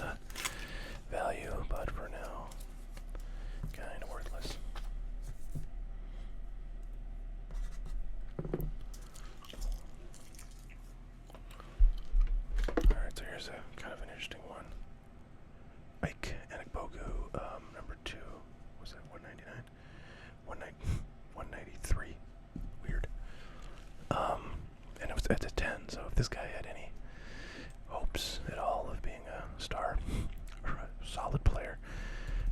value, but for now, kind of worthless. Alright, so here's a kind of an interesting one. Ike Anekbogu, number 2, was that 199? 193. Weird. And it's a 10, so if this guy had any hopes at all of being a star or a solid player,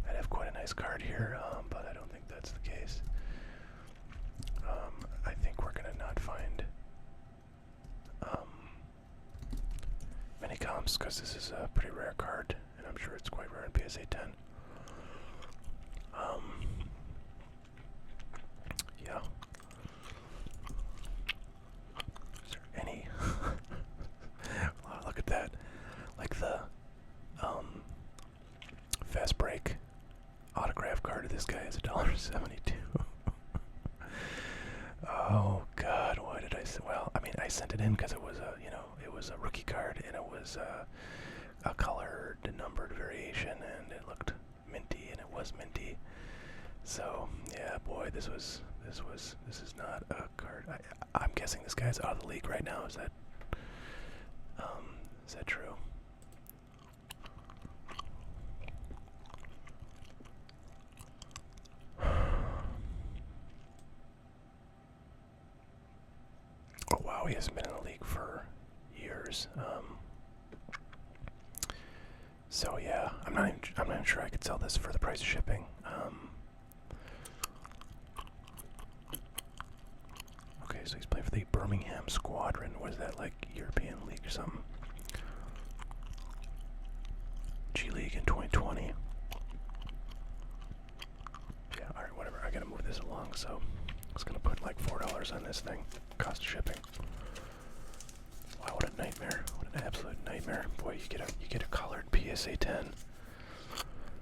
I'd have quite a nice card here, but I don't think that's the case. I think we're going to not find many comps because this is a pretty rare card, and I'm sure it's quite rare in PSA 10. Yeah. Is there any? Wow, look at that. Like the fast break autograph card of this guy is $1.72. Oh God, why did I say? Well, I mean, I sent it in because it was it was a rookie card and it was a colored, numbered variation, and it looked minty, and it was minty. So yeah, boy, this is not a card. I'm guessing this guy's out of the league right now. Is that true? Oh wow, he hasn't been in the league for years. So yeah, I'm not even sure I could sell this for the price of shipping. Okay, so he's playing for the Birmingham Squadron. Was that like European League or something? G League in 2020. Yeah, alright, whatever. I gotta move this along, so I was gonna put like $4 on this thing. Cost of shipping. Wow, what a nightmare. What an absolute nightmare. Boy, you get a colored PSA 10.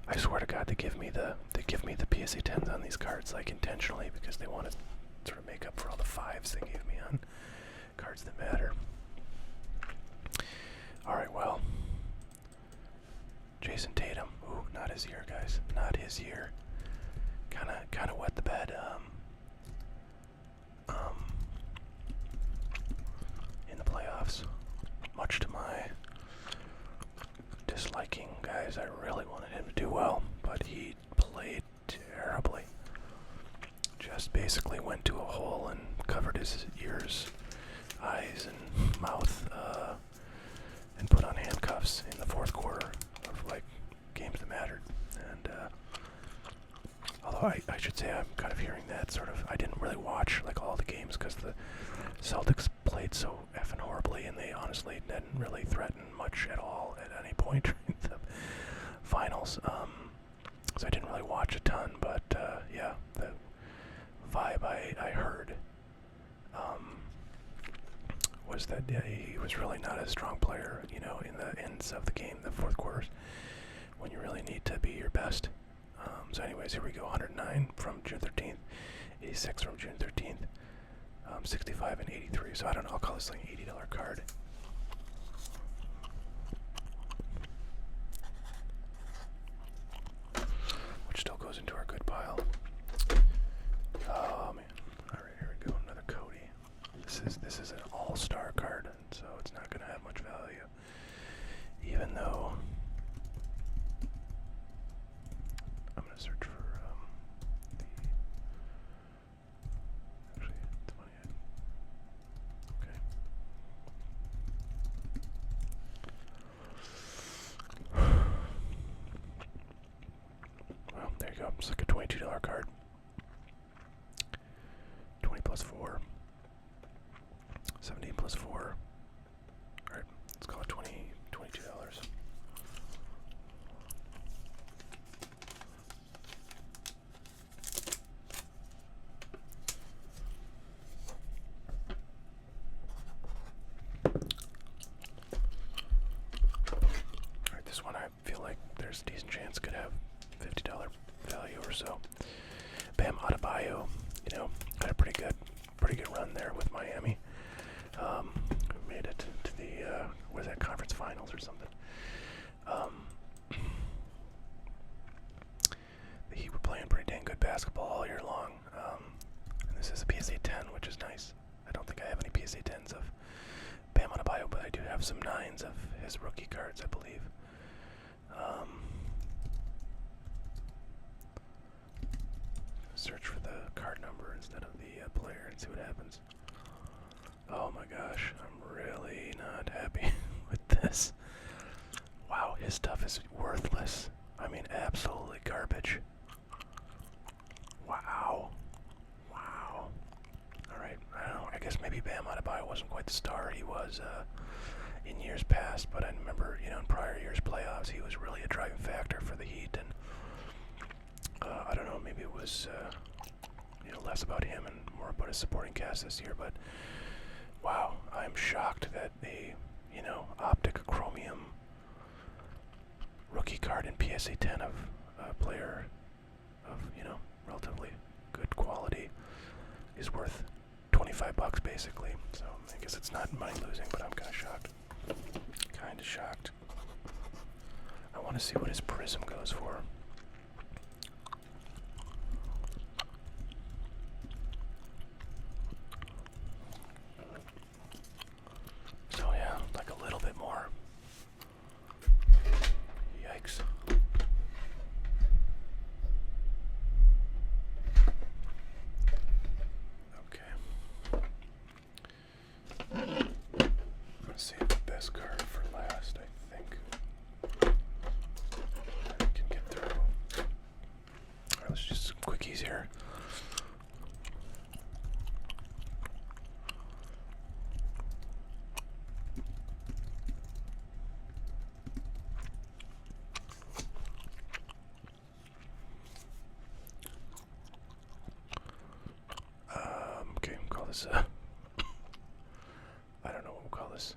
I swear to God, they give me the PSA 10s on these cards like intentionally because they want to sort of make up for all the 5s they gave me on cards that matter. Alright, well. Jason Tatum. Ooh, not his year, guys. Not his year. Kinda wet the bed. In the playoffs. Much to my disliking, guys. I really wanted him to do well, but he played terribly. Just basically went to a hole and covered his ears, eyes, and mouth, and put on handcuffs in the fourth quarter of like games that mattered. And although I should say I'm kind of hearing that sort of, I didn't really watch like all the games because the Celtics played so effing horribly, and they honestly didn't really threaten much at all at any point during the finals. So I didn't really watch a ton, but yeah, the vibe I heard was that he was really not a strong player, in the ends of the game, the fourth quarters, when you really need to be your best. So anyways, here we go, 109 from June 13th, 86 from June 13th, 65 and 83, so I don't know, I'll call this like an $80 card. Which still goes into our good pile. it's like a $22 card. 20 plus 4. 17 plus 4. Alright, let's call it $22. Alright, this one I feel like there's a decent chance could have $50 value or so. Bam Adebayo, you know, had a pretty good run there with Miami. Made it to the what is that, conference finals or something. The Heat were playing pretty dang good basketball all year long. And this is a PSA 10, which is nice. I don't think I have any PSA 10s of Bam Adebayo, but I do have some 9s of his rookie cards, I believe. Search for the card number instead of the player and see what happens. Oh my gosh, I'm really not happy with this. Wow, his stuff is worthless. I mean, absolutely garbage. Wow. Wow. Alright, I don't know, I guess maybe Bam Adebayo wasn't quite the star he was in years past, but I remember, you know, in prior years' playoffs, he was really a driving factor for the Heat, and I don't know, maybe it was, you know, less about him and more about his supporting cast this year, but wow, I'm shocked that a, you know, optic chromium rookie card in PSA 10 of a player of, you know, relatively good quality is worth $25 basically. So I guess it's not money losing, but I'm kind of shocked. Kind of shocked. I want to see what his prism goes for. So yeah, like a little bit more. Yikes. Okay. Let's see the best card for last, I think. I can get through. Alright, let's just some quickies here. Okay, we'll call this, I don't know what we'll call this,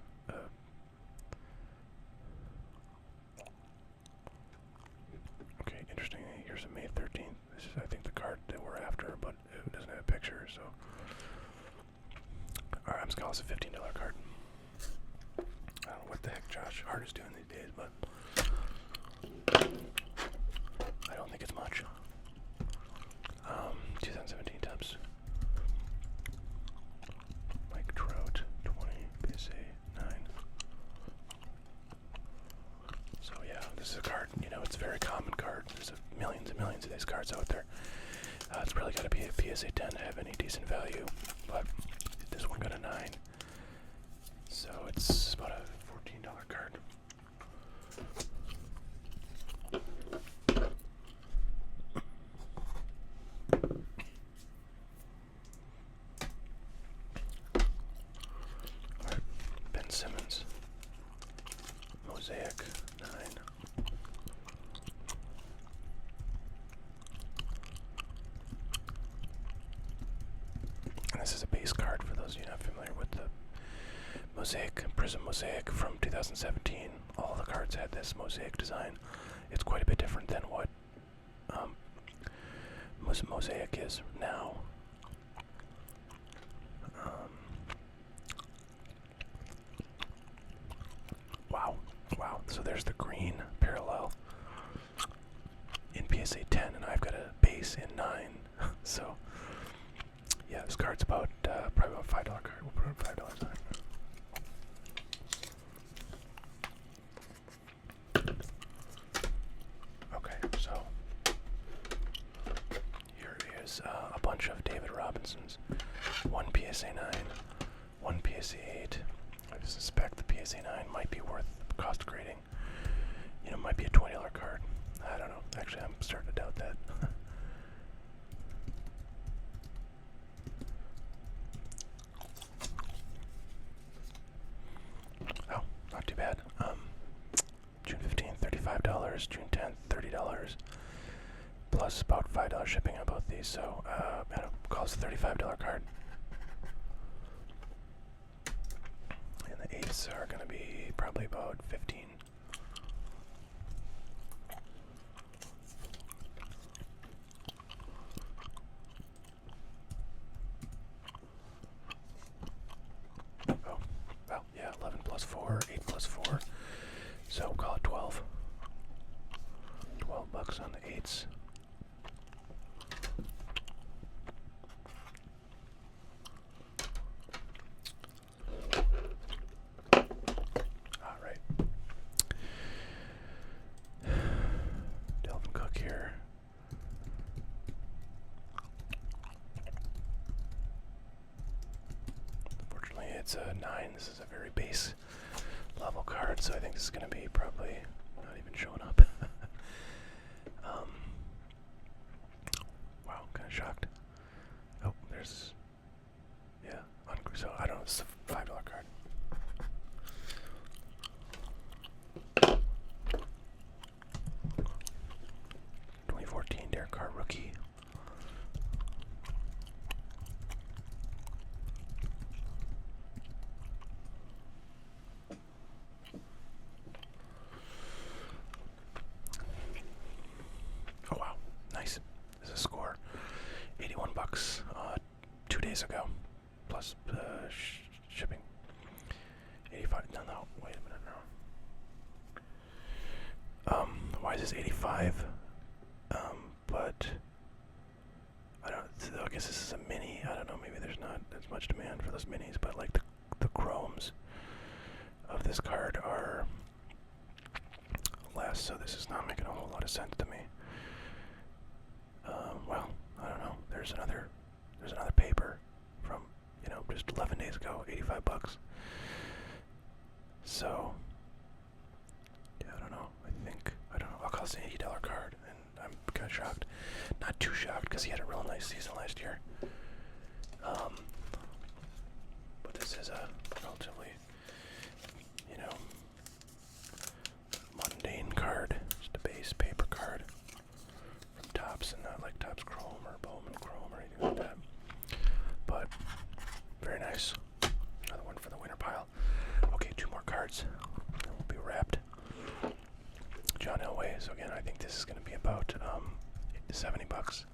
okay, interesting, here's a May 13th, this is, I think, the card that we're after, but it doesn't have a picture, so, alright, I'm just calling this a $15 card. I don't know what the heck Josh Hart is doing these days, but I don't think it's much. 2017 Tubs. Mike Trout, 20, PSA 9. So yeah, this is a card, you know, it's a very common card. There's millions and millions of these cards out there. It's probably got to be a PSA 10 to have any decent value, but this one got a 9. So it's about a $14 card. Alright, Ben Simmons. Mosaic 9. And this is a base card for those of you not familiar with the Mosaic, Prism Mosaic from 2017. All the cards had this Mosaic design. It's quite a bit different than what Mosaic is now. Wow, so there's the green parallel in PSA 10, and I've got a base in 9. So, yeah, this card's about, probably about $5 card. We'll put $5 on it. Okay, so here is a bunch of David Robinsons. One PSA 9, one PSA 8. I suspect the PSA 9 might be worth cost grading. You know, might be a $20 card. I don't know. Actually, I'm starting to doubt that. $30 plus about $5 shipping on both these. So it costs a $35 card. And the 8s are going to be probably about 15. Oh, well, yeah, 11 plus 4, 8 plus 4. So call it 12. $12 on the 8s. Alright. Delvin Cook here. Unfortunately, it's a 9. This is a very base level card, so I think this is going to be probably not even showing up. Wow, kind of shocked. Oh, there's, yeah, so I don't know, it's a $5 card. '14 Derek Carr rookie. Oh wow, nice. This is a score. $81 2 days ago, plus shipping. 85. No, wait a minute now. Why is this 85? But I don't. I guess this is a mini. I don't know. Maybe there's not as much demand for those minis, but like the chromes of this card are less, so this is not making a whole lot of sense to me. Well, I don't know. There's another paper from, just 11 days ago, $85. So, yeah, I don't know. I'll call this an $80 card, and I'm kind of shocked. Not too shocked, because he had a real nice season last year. But this is a relatively, mundane card. Just a base paper card from Topps, and not like Topps Chrome or Bowman Chrome or anything like that. But very nice. Another one for the winner pile. Okay, 2 more cards, and we'll be wrapped. John Elway. So again, I think this is going to be about $70.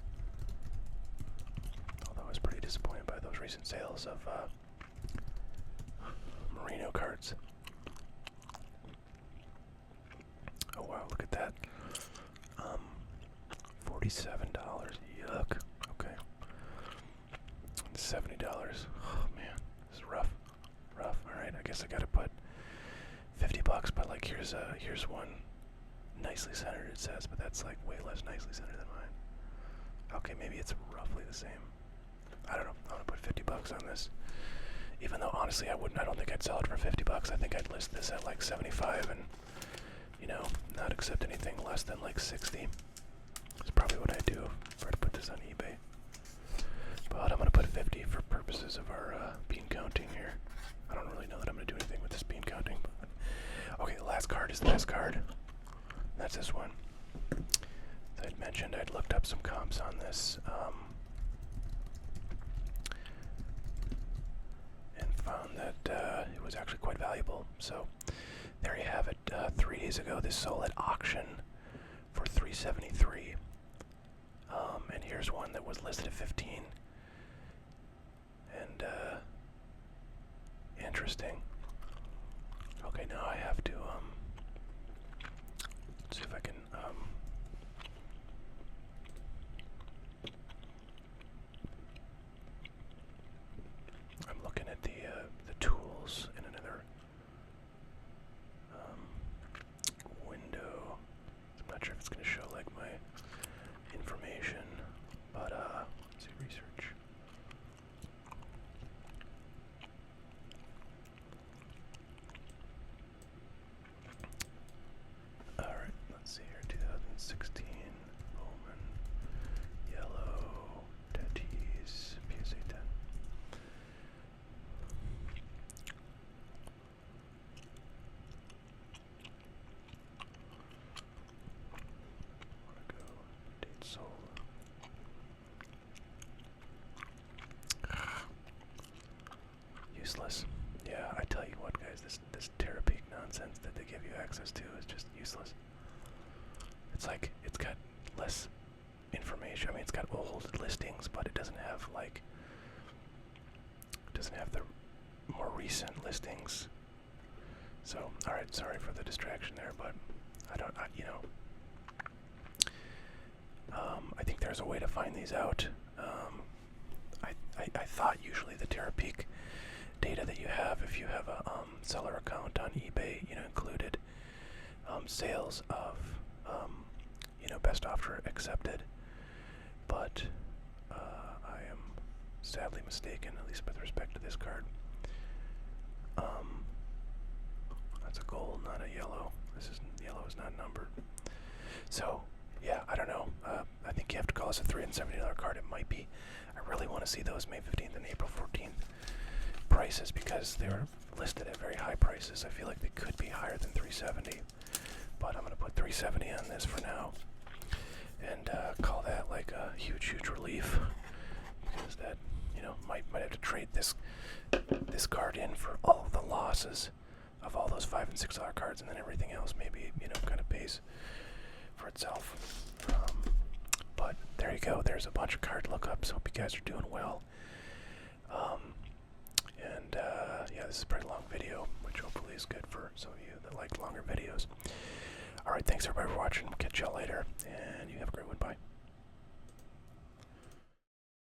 Although I was pretty disappointed by those recent sales of Merino cards. Oh wow, look at that. $47. Yuck. Okay. $70. Oh man, this is rough. Rough. Alright, I guess I gotta put $50, but like here's one nicely centered, it says, but that's like way less nicely centered than mine. Okay, maybe it's roughly the same. I don't know. I'm gonna put $50 on this. Even though honestly I don't think I'd sell it for $50. I think I'd list this at like 75 and not accept anything less than like 60. That's probably what I'd do if I were to put this on eBay. But I'm gonna put 50 for purposes of our bean counting here. I don't really know that I'm gonna do anything with this bean counting, but okay, the last card is the best card. That's this one. As I'd mentioned, I'd looked up some comps on this and found that it was actually quite valuable. So there you have it. 3 days ago, this sold at auction for $373. And here's one that was listed at 15. And interesting. Okay, now I have to see if I can I'm looking at the tools in another window. I'm not sure if it's going to show like my information, but let's see, research. All right, let's see here. useless. Yeah, I tell you what, guys, this Terapeak nonsense that they give you access to is just useless. It's like it's got less information. I mean, it's got old listings, but it doesn't have the more recent listings. So, all right, sorry for the distraction there, but I think there's a way to find these out. I thought usually the Terapeak data that you have, if you have a seller account on eBay, included sales of best offer accepted, but I am sadly mistaken, at least with respect to this card. That's a gold, not a yellow. Yellow is not numbered. So yeah, I don't know. I think you have to call this a $370 card. It might be. I really want to see those May 15th and April 14th prices because they're listed at very high prices. I feel like they could be higher than $370, but I'm going to put $370 on this for now and call that like a huge relief, because that might have to trade this card in for all the losses of all those $5 and $6 cards, and then everything else maybe kind of pays for itself. But there you go. There's a bunch of card lookups. Hope you guys are doing well. Yeah, this is a pretty long video, which hopefully is good for some of you that like longer videos. All right, thanks everybody for watching. We'll catch y'all later, and you have a great week.